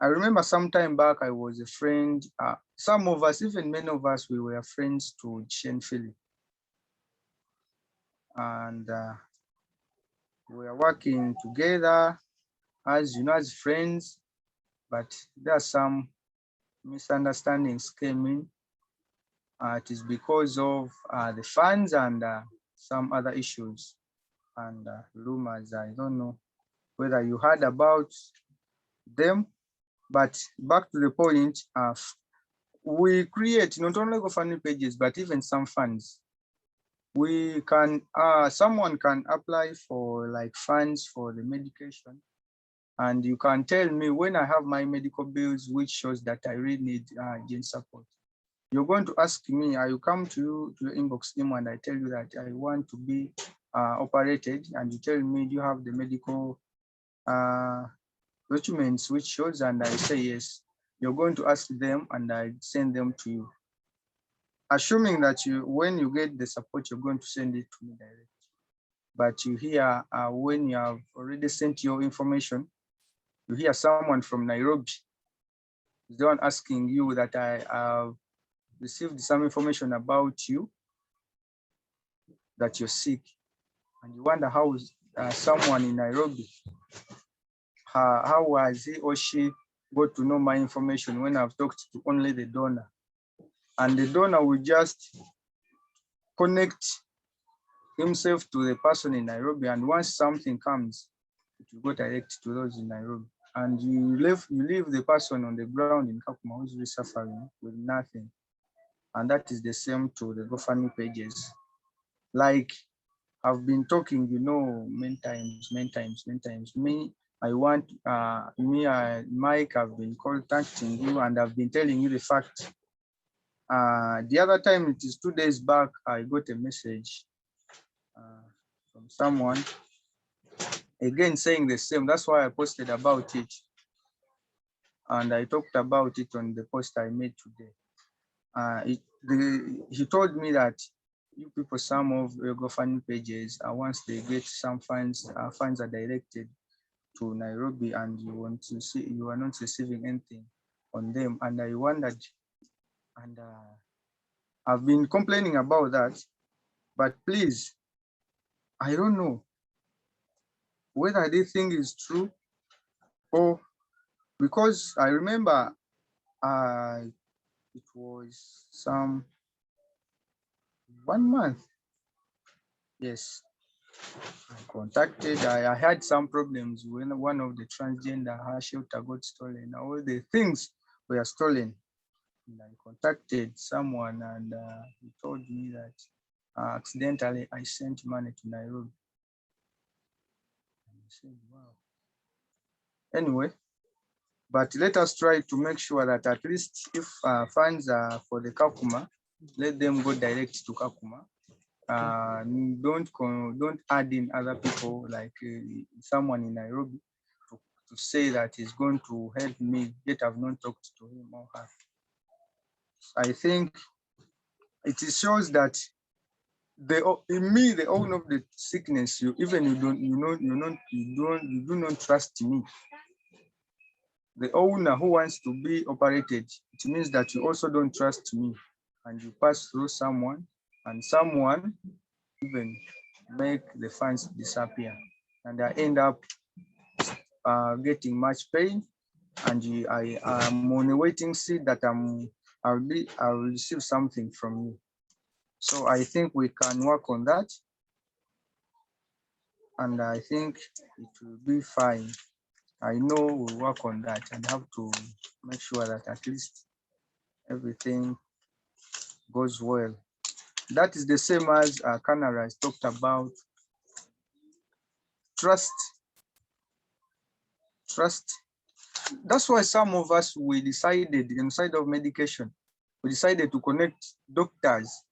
I remember some time back, I was a friend. Some of us, even many of us, we were friends to Shen Philip. And we are working together as, you know, as friends, but there are some misunderstandings came in. It is because of the funds and some other issues and rumors. I don't know whether you heard about them, but back to the point, we create not only GoFundMe pages, but even some funds. we can, someone can apply for like funds for the medication. And you can tell me when I have my medical bills, which shows that I really need urgent support. You're going to ask me, I will come to you to your inbox email and I tell you that I want to be operated, and you tell me, do you have the medical documents which shows, and I say yes. You're going to ask them and I send them to you. Assuming that when you get the support, you're going to send it to me directly. But you hear when you have already sent your information, you hear someone from Nairobi is the one asking you that I have received some information about you, that you're sick, and you wonder how someone in Nairobi, how has he or she got to know my information when I've talked to only the donor, and the donor will just connect himself to the person in Nairobi, and once something comes, it will go direct to those in Nairobi, and you leave the person on the ground in Kakuma who's really suffering with nothing. And that is the same to the GoFundMe pages. Like I've been talking, many times. Mike, I've been contacting you and I've been telling you the fact. The other time, it is 2 days back, I got a message from someone again saying the same. That's why I posted about it. And I talked about it on the post I made today. He told me that you people, some of your GoFundMe pages, once they get some funds, funds are directed to Nairobi, and you are not receiving anything on them. And I wondered, and I've been complaining about that. But please, I don't know whether this thing is true, or because I remember it was some 1 month. Yes, I had some problems when one of the transgender shelter got stolen. All the things were stolen. And I contacted someone, and he told me that accidentally I sent money to Nairobi. And I said, wow. Anyway, but let us try to make sure that at least if funds are for the Kakuma, let them go direct to Kakuma. Don't add in other people, like someone in Nairobi to say that he's going to help me, yet I've not talked to him or her. I think it shows that in me, the owner of the sickness, you do not trust me. The owner who wants to be operated, it means that you also don't trust me, and you pass through someone, and someone even make the funds disappear, and I end up getting much pain, and I am on a waiting seat that I'll receive something from you. So I think we can work on that, and I think it will be fine. I know we'll work on that, and have to make sure that at least everything goes well. That is the same as Canara has talked about. Trust. That's why some of us, we decided inside of medication, we decided to connect doctors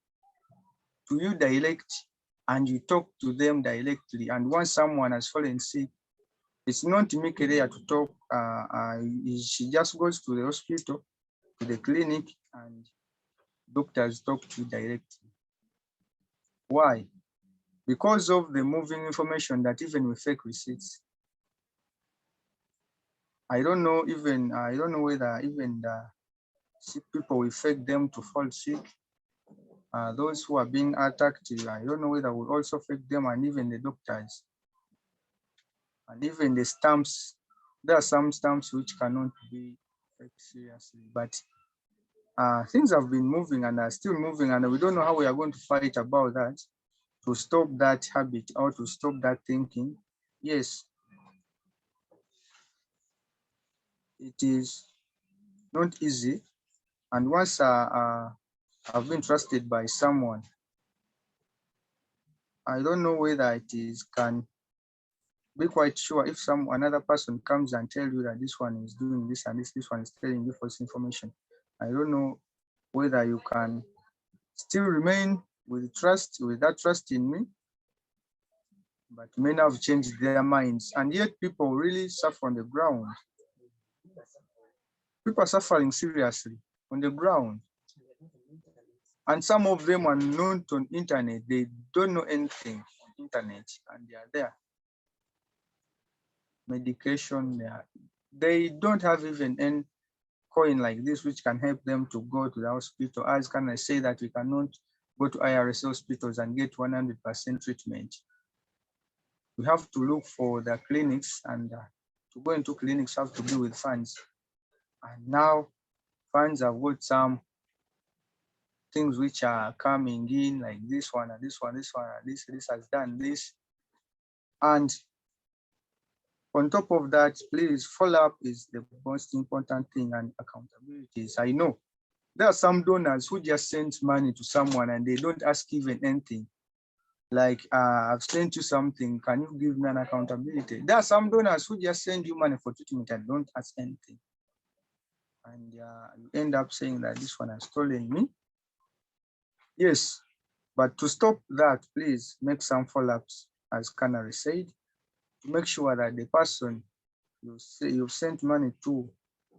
to you direct, and you talk to them directly. And once someone has fallen sick, it's not Mike there to talk. She just goes to the hospital, to the clinic, and doctors talk to you directly. Why? Because of the moving information that even with fake receipts. I don't know whether even the sick people will fake them to fall sick. Those who are being attacked, I don't know whether will also fake them, and even the doctors. And even the stamps, there are some stamps which cannot be faked seriously, but things have been moving and are still moving, and we don't know how we are going to fight about that, to stop that habit or to stop that thinking. Yes, it is not easy, and once I've been trusted by someone, I don't know whether it is can be quite sure if another person comes and tell you that this one is doing this and this one is telling you false information. I don't know whether you can still remain with that trust in me, but many have changed their minds, and yet people really suffer on the ground. People are suffering seriously on the ground, and some of them are not on internet. They don't know anything on internet, and they are there. Medication, they don't have even any coin like this which can help them to go to the hospital. As can I say that we cannot go to IRS hospitals and get 100% treatment. We have to look for the clinics, and to go into clinics have to be with funds. And now funds have got some things which are coming in, like this one and this one, this one, and this has done this. And on top of that, please, follow-up is the most important thing, and accountability. I know there are some donors who just send money to someone and they don't ask even anything. Like, I've sent you something, can you give me an accountability? There are some donors who just send you money for treatment and don't ask anything. And you end up saying that this one has stolen me. Yes, but to stop that, please make some follow-ups, as Canary said, to make sure that the person you've sent money to,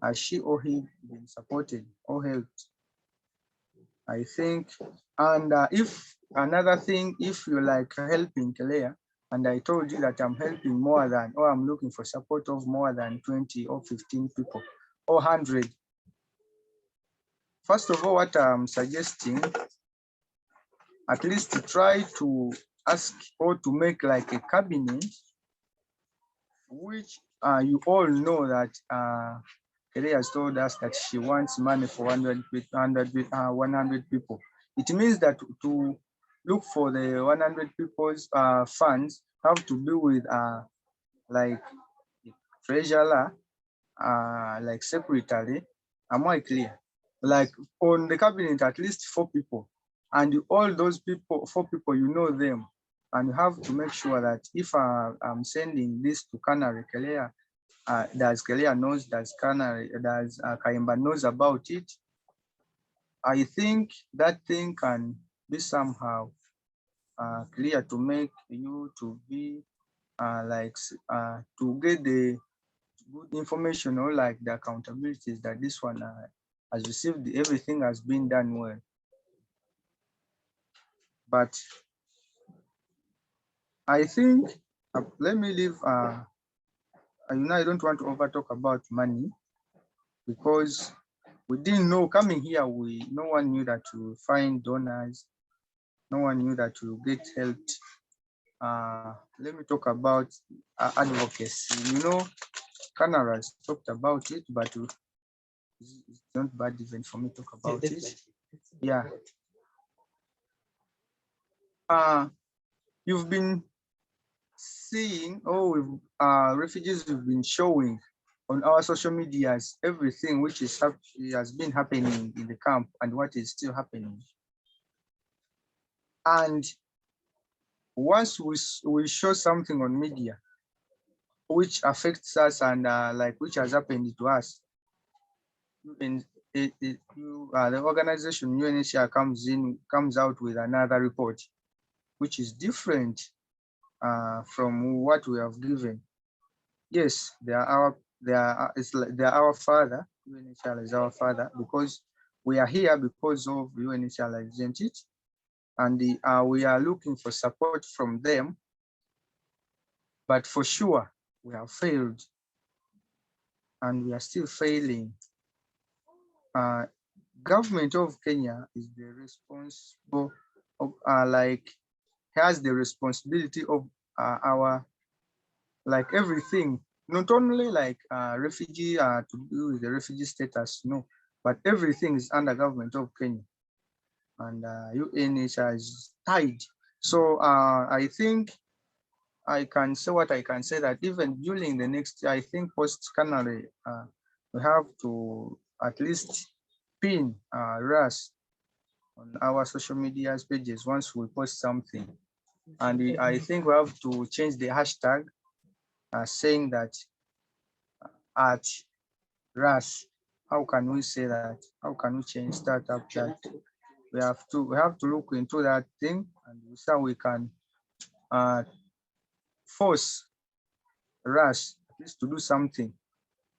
has she or he been supported or helped? I think, and if another thing, if you like helping Claire, and I told you that I'm helping more than, or I'm looking for support of more than 20 or 15 people or 100. First of all, what I'm suggesting, at least to try to ask or to make like a cabinet, which you all know that Claire has told us that she wants money for 100 people. It means that to look for the 100 people's funds have to do with like treasurer, like secretary. Am I clear? Like on the cabinet, at least 4 people, and all those people, 4 people, you know them, and you have to make sure that if I'm sending this to Canary, Kelea, does Kelea knows, does Canary, does Kaimba knows about it. I think that thing can be somehow clear to make you to be to get the good information, or like the accountabilities that this one has received, everything has been done well. But I think, let me leave, I don't want to over talk about money, because we didn't know coming here, no one knew that we find donors, no one knew that we get helped. Let me talk about advocacy. Canara has talked about it, but it's not bad even for me to talk about it. Yeah. You've been seeing, refugees have been showing on our social medias everything which has been happening in the camp and what is still happening. And once we show something on media which affects us and which has happened to us, the organization UNHCR comes out with another report which is different from what we have given. Yes, they are our father. UNHCR is our father, because we are here because of UNHCR, isn't it? And we are looking for support from them. But for sure, we have failed, and we are still failing. Government of Kenya is the responsible of has the responsibility of our everything, not only refugee to do with the refugee status, no, but everything is under government of Kenya, and UNHCR is tied. So I think I can say what I can say, that even during the next year, I think post-Canary, we have to at least pin RAS on our social media pages once we post something. And I think we have to change the hashtag, saying that at RAS, how can we say that? How can we change startup that? We have to look into that thing, and we say we can force RAS at least to do something.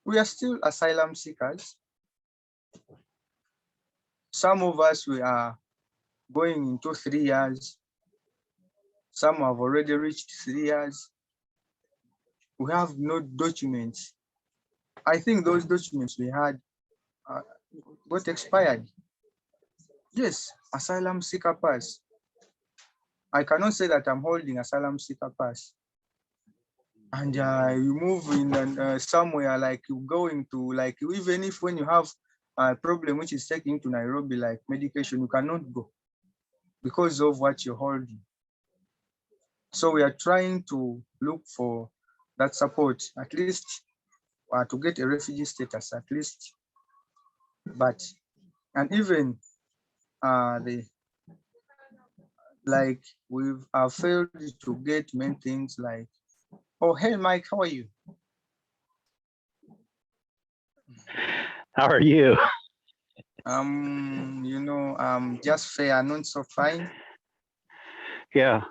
We are still asylum seekers. Some of us, we are going into 3 years. Some have already reached 3 years. We have no documents. I think those documents we had got expired. Yes, asylum seeker pass. I cannot say that I'm holding asylum seeker pass. And you move in somewhere, like you going to, like, even if when you have a problem which is taking to Nairobi, like medication, you cannot go because of what you're holding. So we are trying to look for that support, at least to get a refugee status, at least. But, and even like we've failed to get many things like, oh, hey, Mike, how are you? How are you? Just fair, not so fine. Yeah.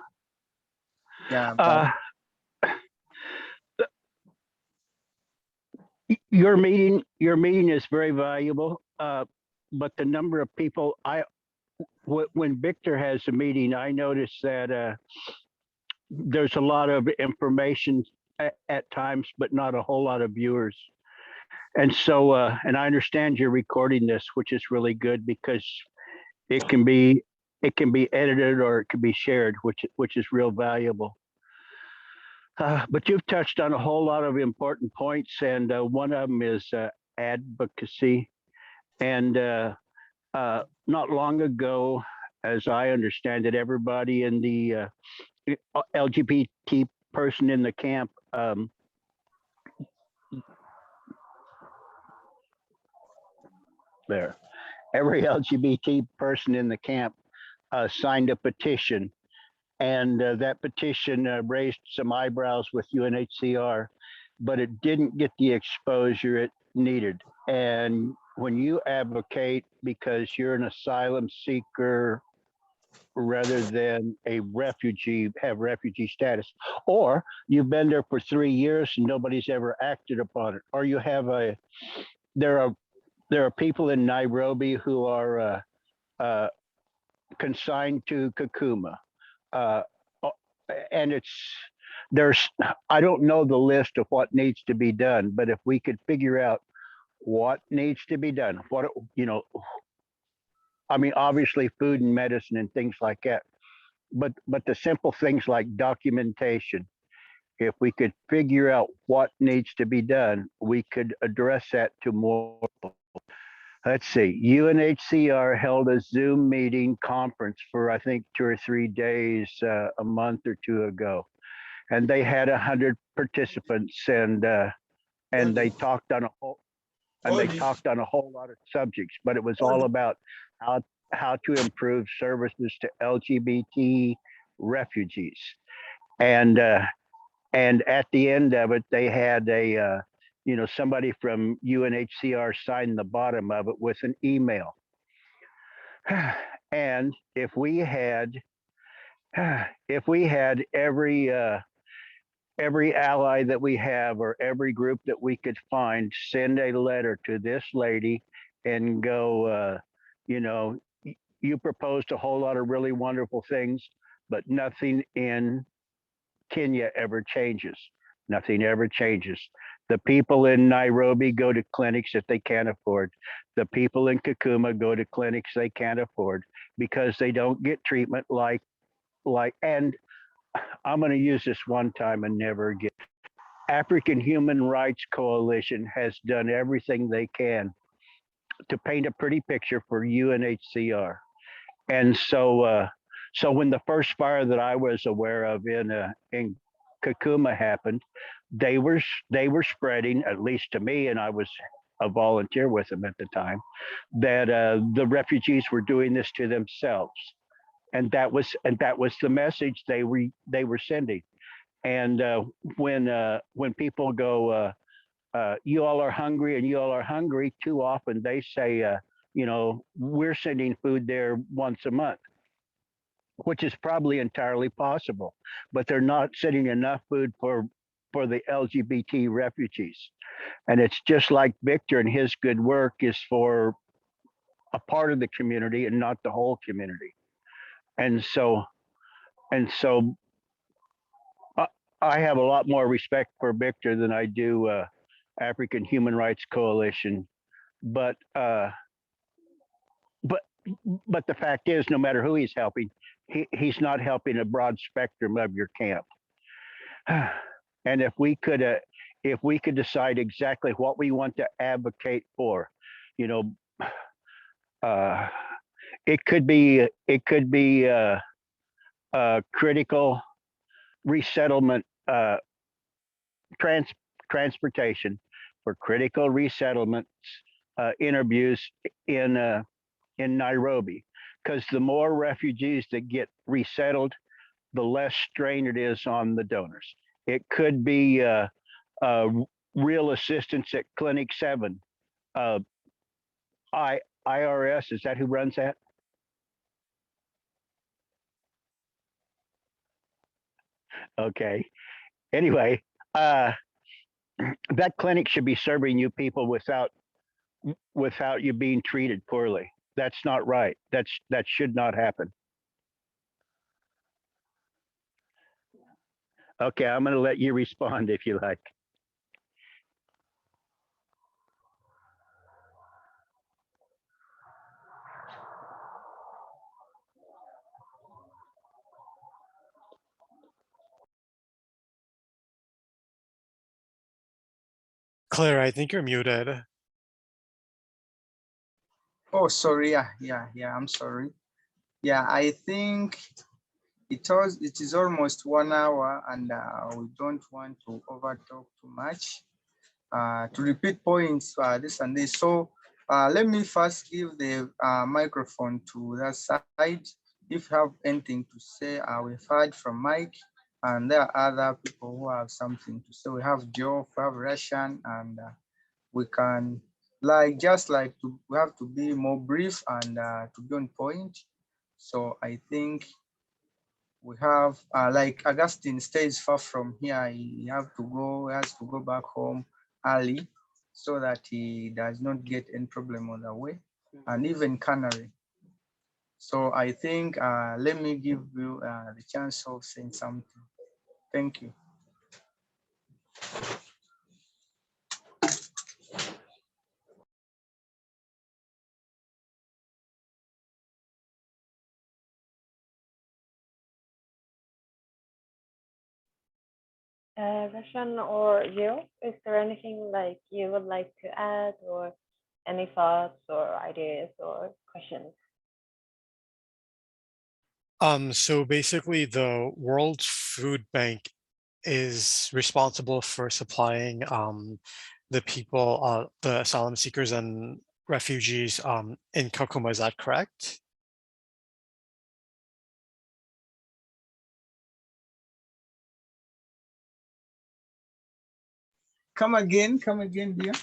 Yeah, but Your meeting is very valuable. But the number of people, when Victor has a meeting, I notice that there's a lot of information at times, but not a whole lot of viewers. And so, and I understand you're recording this, which is really good because it can be edited or it can be shared, which is real valuable. But you've touched on a whole lot of important points, and one of them is advocacy. And not long ago, as I understand it, everybody in the LGBT person in the camp every LGBT person in the camp signed a petition, and that petition raised some eyebrows with UNHCR, but it didn't get the exposure it needed. And when you advocate because you're an asylum seeker rather than a refugee, have refugee status, or you've been there for 3 years and nobody's ever acted upon it, or you have there are people in Nairobi who are consigned to Kakuma. Uh, and I don't know the list of what needs to be done, but if we could figure out what needs to be done, I mean, obviously food and medicine and things like that, but the simple things like documentation, if we could figure out what needs to be done, we could address that to more. Let's see, UNHCR held a Zoom meeting conference for, I think, 2 or 3 days, a month or two ago. And they had 100 participants, and they talked on a whole lot of subjects, but it was all about how to improve services to LGBT refugees. And at the end of it, they had somebody from UNHCR signed the bottom of it with an email. And if we had every ally that we have or every group that we could find send a letter to this lady and go, you proposed a whole lot of really wonderful things, but nothing in Kenya ever changes. Nothing ever changes. The people in Nairobi go to clinics that they can't afford. The people in Kakuma go to clinics they can't afford because they don't get treatment and I'm going to use this one time and never again. African Human Rights Coalition has done everything they can to paint a pretty picture for UNHCR. And so when the first fire that I was aware of in Kakuma happened, they were spreading, at least to me, and I was a volunteer with them at the time, that the refugees were doing this to themselves. and that was the message they were sending. And when people go, you all are hungry and you all are hungry, too often they say, you know, we're sending food there once a month, which is probably entirely possible, but they're not sending enough food for the LGBT refugees. And it's just like Victor, and his good work is for a part of the community and not the whole community. And so I, I have a lot more respect for Victor than I do African Human Rights Coalition. But but but the fact is, no matter who he's helping, he's not helping a broad spectrum of your camp. And if we could decide exactly what we want to advocate for, you know, it could be critical resettlement, transportation for critical resettlements, interviews in Nairobi, because the more refugees that get resettled, the less strain it is on the donors. It could be real assistance at Clinic 7. IRS, is that who runs that? Okay. Anyway, that clinic should be serving you people without you being treated poorly. That's not right. That should not happen. Okay, I'm going to let you respond if you like. Claire, I think you're muted. Oh, sorry. Yeah. I'm sorry. Yeah, I think it is almost 1 hour, and we don't want to overtalk too much. To repeat points, this and this. So let me first give the microphone to that side. If you have anything to say, we've heard from Mike, and there are other people who have something to say. We have Joe, we have Russian, and we can we have to be more brief and to be on point. So I think we have like Augustine stays far from here. He has to go back home early so that he does not get any problem on the way, and even Canary. So I think let me give you the chance of saying something. Thank you. Roshan or you, is there anything like you would like to add, or any thoughts or ideas or questions? So basically the World Food Bank is responsible for supplying the people, the asylum seekers and refugees in Kakuma, is that correct? Come again, dear.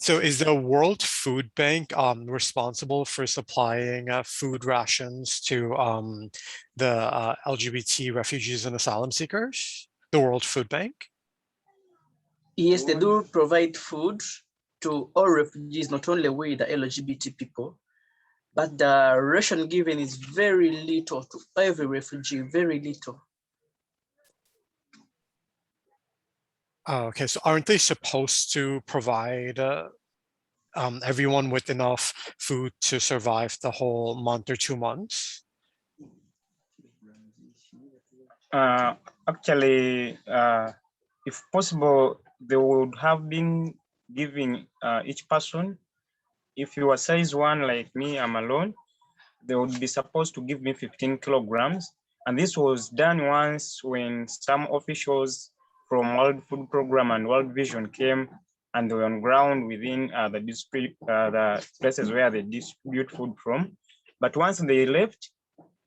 So is the World Food Bank responsible for supplying food rations to the LGBT refugees and asylum seekers? The World Food Bank? Yes, they do provide food to all refugees, not only we, the LGBT people, but the ration given is very little to every refugee, very little. Okay, so aren't they supposed to provide everyone with enough food to survive the whole month or 2 months? Actually, if possible, they would have been giving each person. If you are size 1 like me, I'm alone, they would be supposed to give me 15 kilograms. And this was done once when some officials from World Food Program and World Vision came and they were on ground within the district, the places where they distribute food from. But once they left,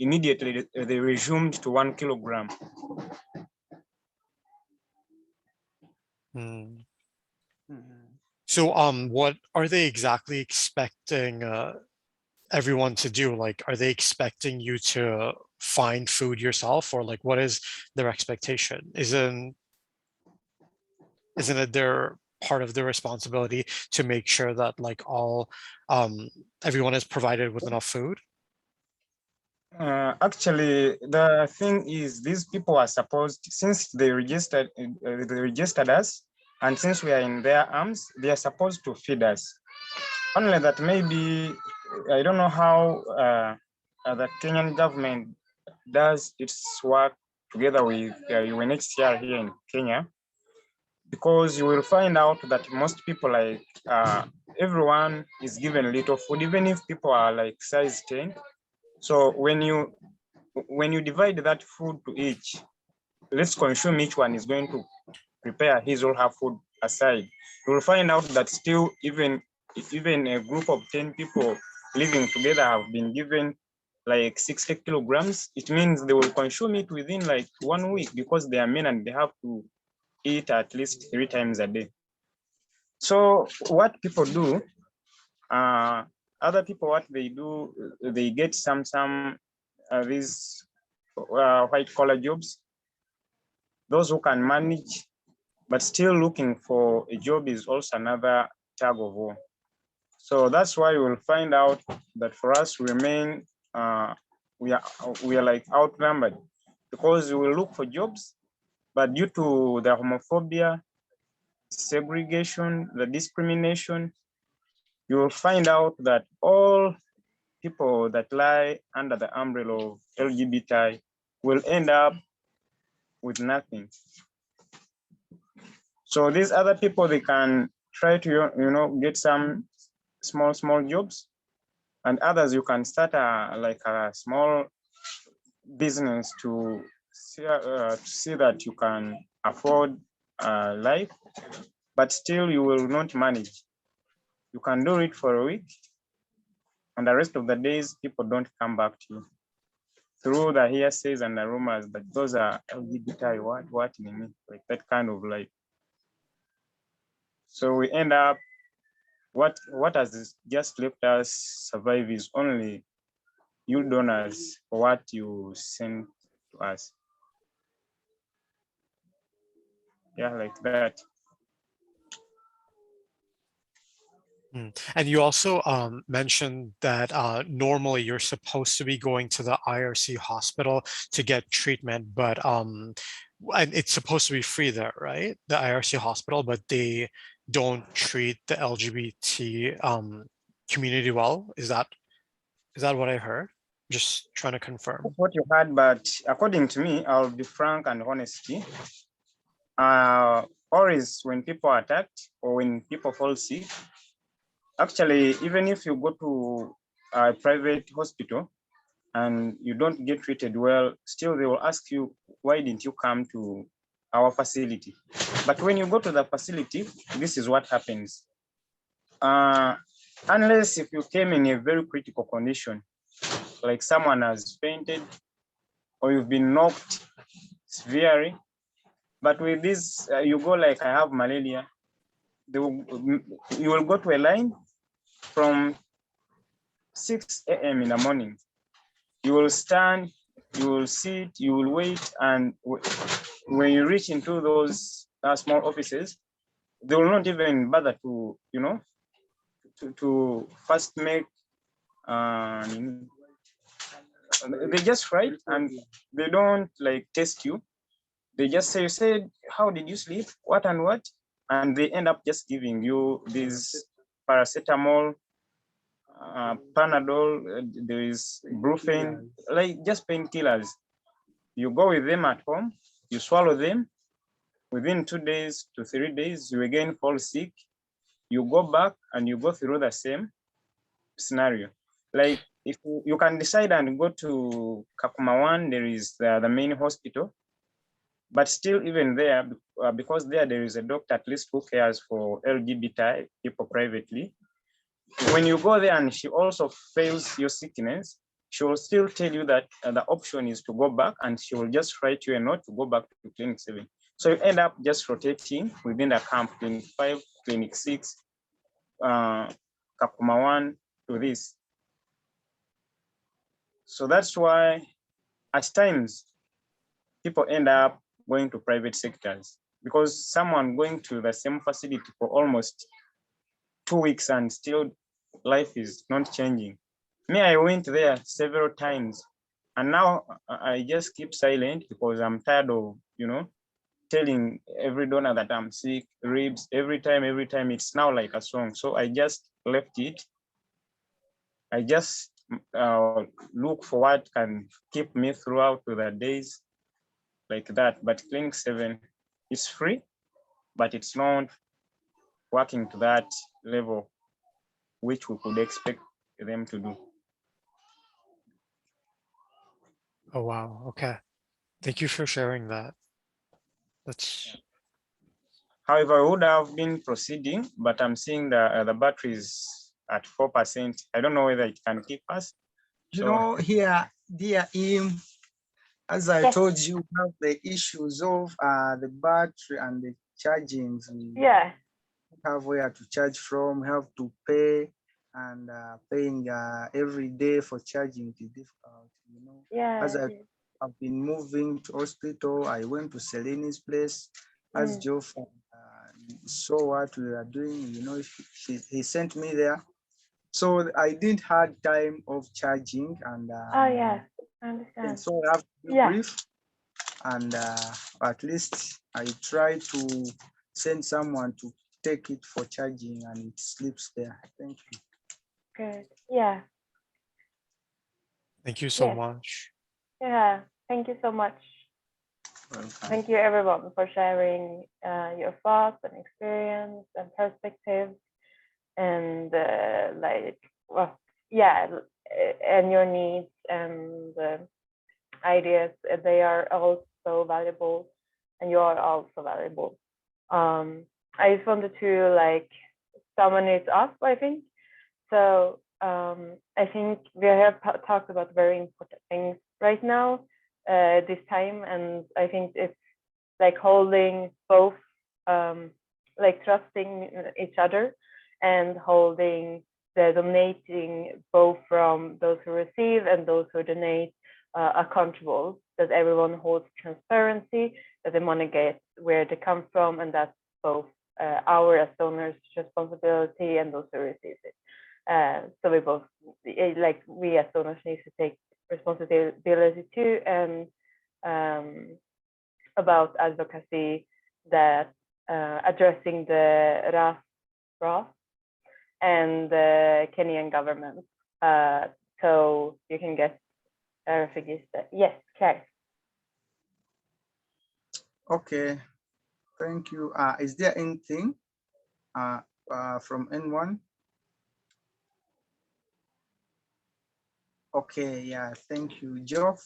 immediately they resumed to 1 kilogram. Hmm. So what are they exactly expecting everyone to do? Like, are they expecting you to find food yourself, or like what is their expectation? Isn't it their part of their responsibility to make sure that like all everyone is provided with enough food? Actually, the thing is, these people are supposed, since they registered us, and since we are in their arms, they are supposed to feed us. Only that maybe, I don't know how the Kenyan government does its work together with UNHCR here in Kenya, because you will find out that most people, like everyone is given little food, even if people are like size 10. So when you divide that food to each, let's consume, each one is going to prepare his or her food aside. You will find out that still even a group of 10 people living together have been given like 60 kilograms. It means they will consume it within like 1 week, because they are men and they have to eat at least 3 times a day. So what people do, other people, what they do, they get some these white collar jobs. Those who can manage, but still looking for a job is also another tug of war. So that's why you will find out that for us we remain, we are like outnumbered, because we will look for jobs, but due to the homophobia, segregation, the discrimination, you will find out that all people that lie under the umbrella of LGBT will end up with nothing. So these other people, they can try to get some small jobs, and others you can start like a small business to see that you can afford life, but still you will not manage. You can do it for a week, and the rest of the days people don't come back to you through the hearsays and the rumors that those are LGBT, what in me, like that kind of life. So we end up, what has just left us survive is only you donors for what you send to us. Yeah, like that. And you also mentioned that normally you're supposed to be going to the IRC hospital to get treatment, but and it's supposed to be free there, right? The IRC hospital, but they don't treat the LGBT community well. Is that what I heard? Just trying to confirm. That's what you heard, but according to me, I'll be frank and honesty. Always when people are attacked or when people fall sick, actually, even if you go to a private hospital and you don't get treated well, still they will ask you, why didn't you come to our facility? But when you go to the facility, this is what happens. Unless if you came in a very critical condition, like someone has fainted or you've been knocked severely, but with this, you go like, I have malaria, you will go to a line from 6 a.m. in the morning. You will stand, you will sit, you will wait, and when you reach into those small offices, they will not even bother to, to first make, they just write and they don't like test you. They just say, you said, how did you sleep? What and what? And they end up just giving you this paracetamol, Panadol, there is Brufen, like just painkillers. You go with them at home, you swallow them. Within 2 days to 3 days, you again fall sick. You go back and you go through the same scenario. Like if you can decide and go to KAKUMA 1, there is the main hospital. But still, even there, because there is a doctor at least who cares for LGBT people privately. When you go there and she also feels your sickness, she will still tell you that the option is to go back, and she will just write you a note to go back to Clinic 7. So you end up just rotating within the camp, Clinic 5, Clinic 6, KAKUMA 1 to this. So that's why at times people end up going to private sectors, because someone going to the same facility for almost 2 weeks and still life is not changing. Me, I went there several times, and now I just keep silent because I'm tired of, telling every donor that I'm sick, ribs, every time, it's now like a song. So I just left it. I just look for what can keep me throughout to the days like that. But Clinic 7 is free, but it's not working to that level which we could expect them to do. Oh, wow. Okay. Thank you for sharing that. That's However, I would have been proceeding, but I'm seeing the battery is at 4%. I don't know whether it can keep us. You know, here, dear Im, as I Yes. told you, we have the issues of the battery and the chargings. We Yeah. have where to charge from, have to pay, and paying every day for charging is difficult. Yeah. As I've been moving to hospital, I went to Selene's place. As Geoff saw what we are doing, he sent me there. So I didn't have time of charging, and Oh yeah, I understand. and so I have to be brief, and at least I try to send someone to take it for charging, and it sleeps there. Thank you. Good. Yeah. Thank you so much. Yeah. Thank you so much. Thank you everyone for sharing your thoughts and experience and perspectives, and and your needs and ideas. They are all so valuable, and you are also valuable. I just wanted to someone is up, I think. So I think we have talked about very important things right now this time, and I think it's like holding both, trusting each other and holding the donating, both from those who receive and those who donate, accountable, that everyone holds transparency, that the money gets where they come from, and that's both our as donors responsibility and those who receive it. So we both, we as donors need to take responsibility too, and about advocacy, that addressing the RAS and the Kenyan government, so you can get refugees. Yes, Cries. Okay, thank you. Is there anything from anyone? Okay, yeah, thank you, Geoff.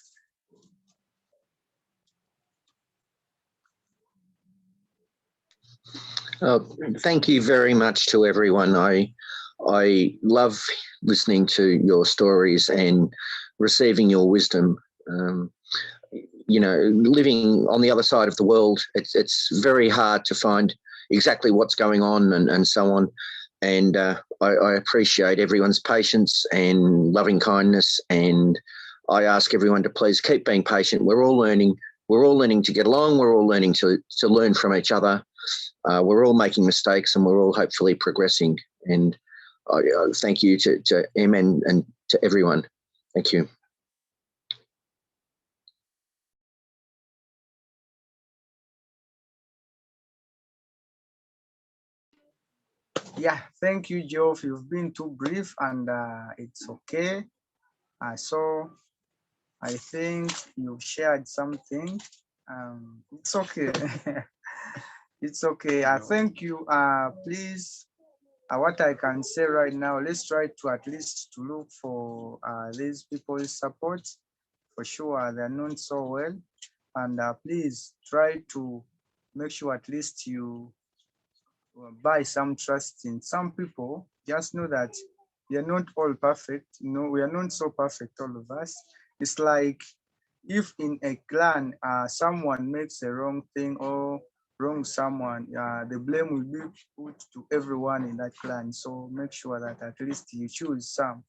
Thank you very much to everyone. I love listening to your stories and receiving your wisdom. Living on the other side of the world, it's very hard to find exactly what's going on and so on. And I appreciate everyone's patience and loving kindness. And I ask everyone to please keep being patient. We're all learning. We're all learning to get along. We're all learning to learn from each other. We're all making mistakes, and we're all hopefully progressing. And thank you to Em and to everyone. Thank you. Yeah, thank you, Geoff. You've been too brief, and it's okay. So I think you've shared something. It's okay. It's okay. Thank you. Please, what I can say right now, let's try to at least to look for these people's support. For sure, they're known so well. And please try to make sure at least you buy some trust in some people. Just know that we are not all perfect. We are not so perfect, all of us. It's like if in a clan, someone makes a wrong thing or wrong someone, the blame will be put to everyone in that clan. So make sure that at least you choose some,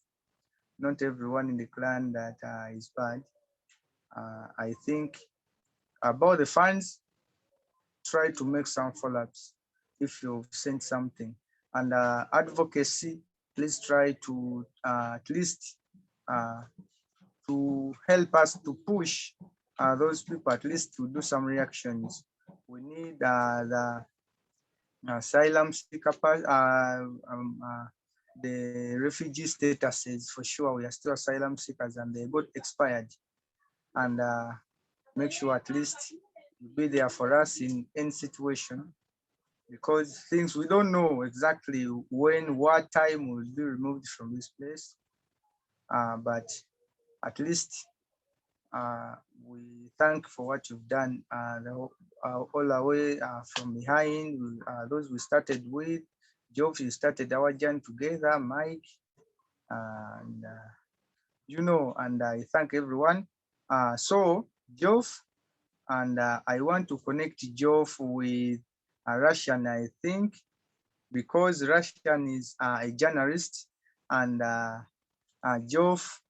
not everyone in the clan that is bad. I think about the funds, try to make some follow-ups if you've sent something. And advocacy, please try to at least to help us to push those people at least to do some reactions. We need the asylum seeker, the refugee statuses for sure. We are still asylum seekers and they got expired. And make sure at least you be there for us in any situation, because things we don't know exactly when, what time will be removed from this place. But at least we thank for what you've done all the way from behind. Those we started with, Geoff, you started our journey together, Mike, and and I thank everyone. So Geoff, and I want to connect Geoff with Russian, I think, because Russian is a journalist, and Geoff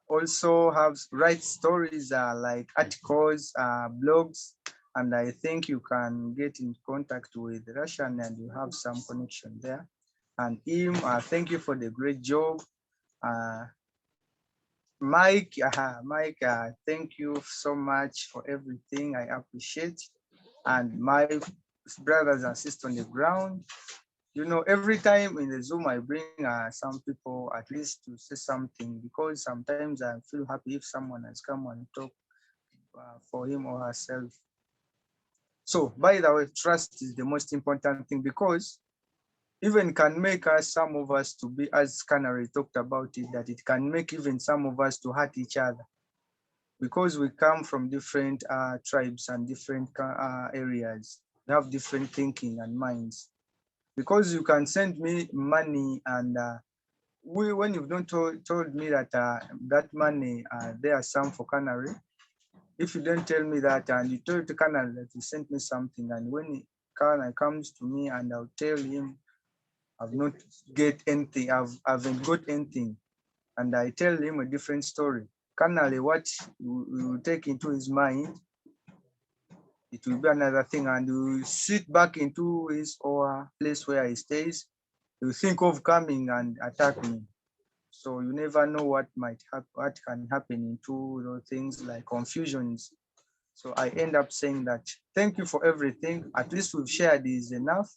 also write stories like articles, blogs, and I think you can get in contact with Russian and you have some connection there. And him, thank you for the great job. Mike, thank you so much for everything. I appreciate. And my brothers and sisters on the ground, every time in the Zoom, I bring some people at least to say something, because sometimes I feel happy if someone has come and talk for him or herself. So, by the way, trust is the most important thing, because even can make us, some of us, to be, as Canary talked about it, that it can make even some of us to hurt each other, because we come from different tribes and different areas. We have different thinking and minds. Because you can send me money, and when you've not told me that that money, there are some for Canary, if you don't tell me that and you told the Canary that you sent me something, and when Canary comes to me and I'll tell him I've not get anything, I haven't got anything, and I tell him a different story, Canary, what you will take into his mind, it will be another thing, and you sit back into his or place where he stays, you think of coming and attack me. So you never know what might happen, what can happen into those things like confusions. So I end up saying that thank you for everything. At least we've shared is enough.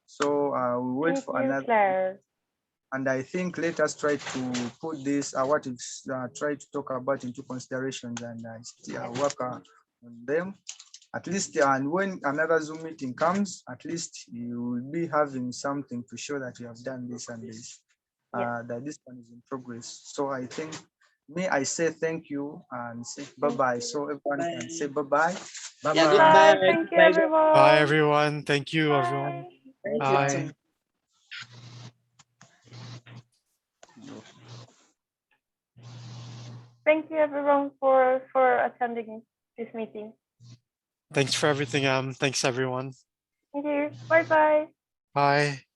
So we wait Thank for you, another. Claire. And I think let us try to put this, what we've tried to talk about, into considerations and work on them. At least, and when another Zoom meeting comes, at least you will be having something to show that you have done this and this, that this one is in progress. So I think, I say thank you and say bye-bye. So everyone can say bye-bye. Yeah, Bye. goodbye. Thank you, Goodbye. everyone. Bye, everyone. Thank you, everyone. Bye. Bye. Thank you, everyone, for attending this meeting. Thanks for everything. Thanks, everyone. Thank you. Bye-bye. Bye.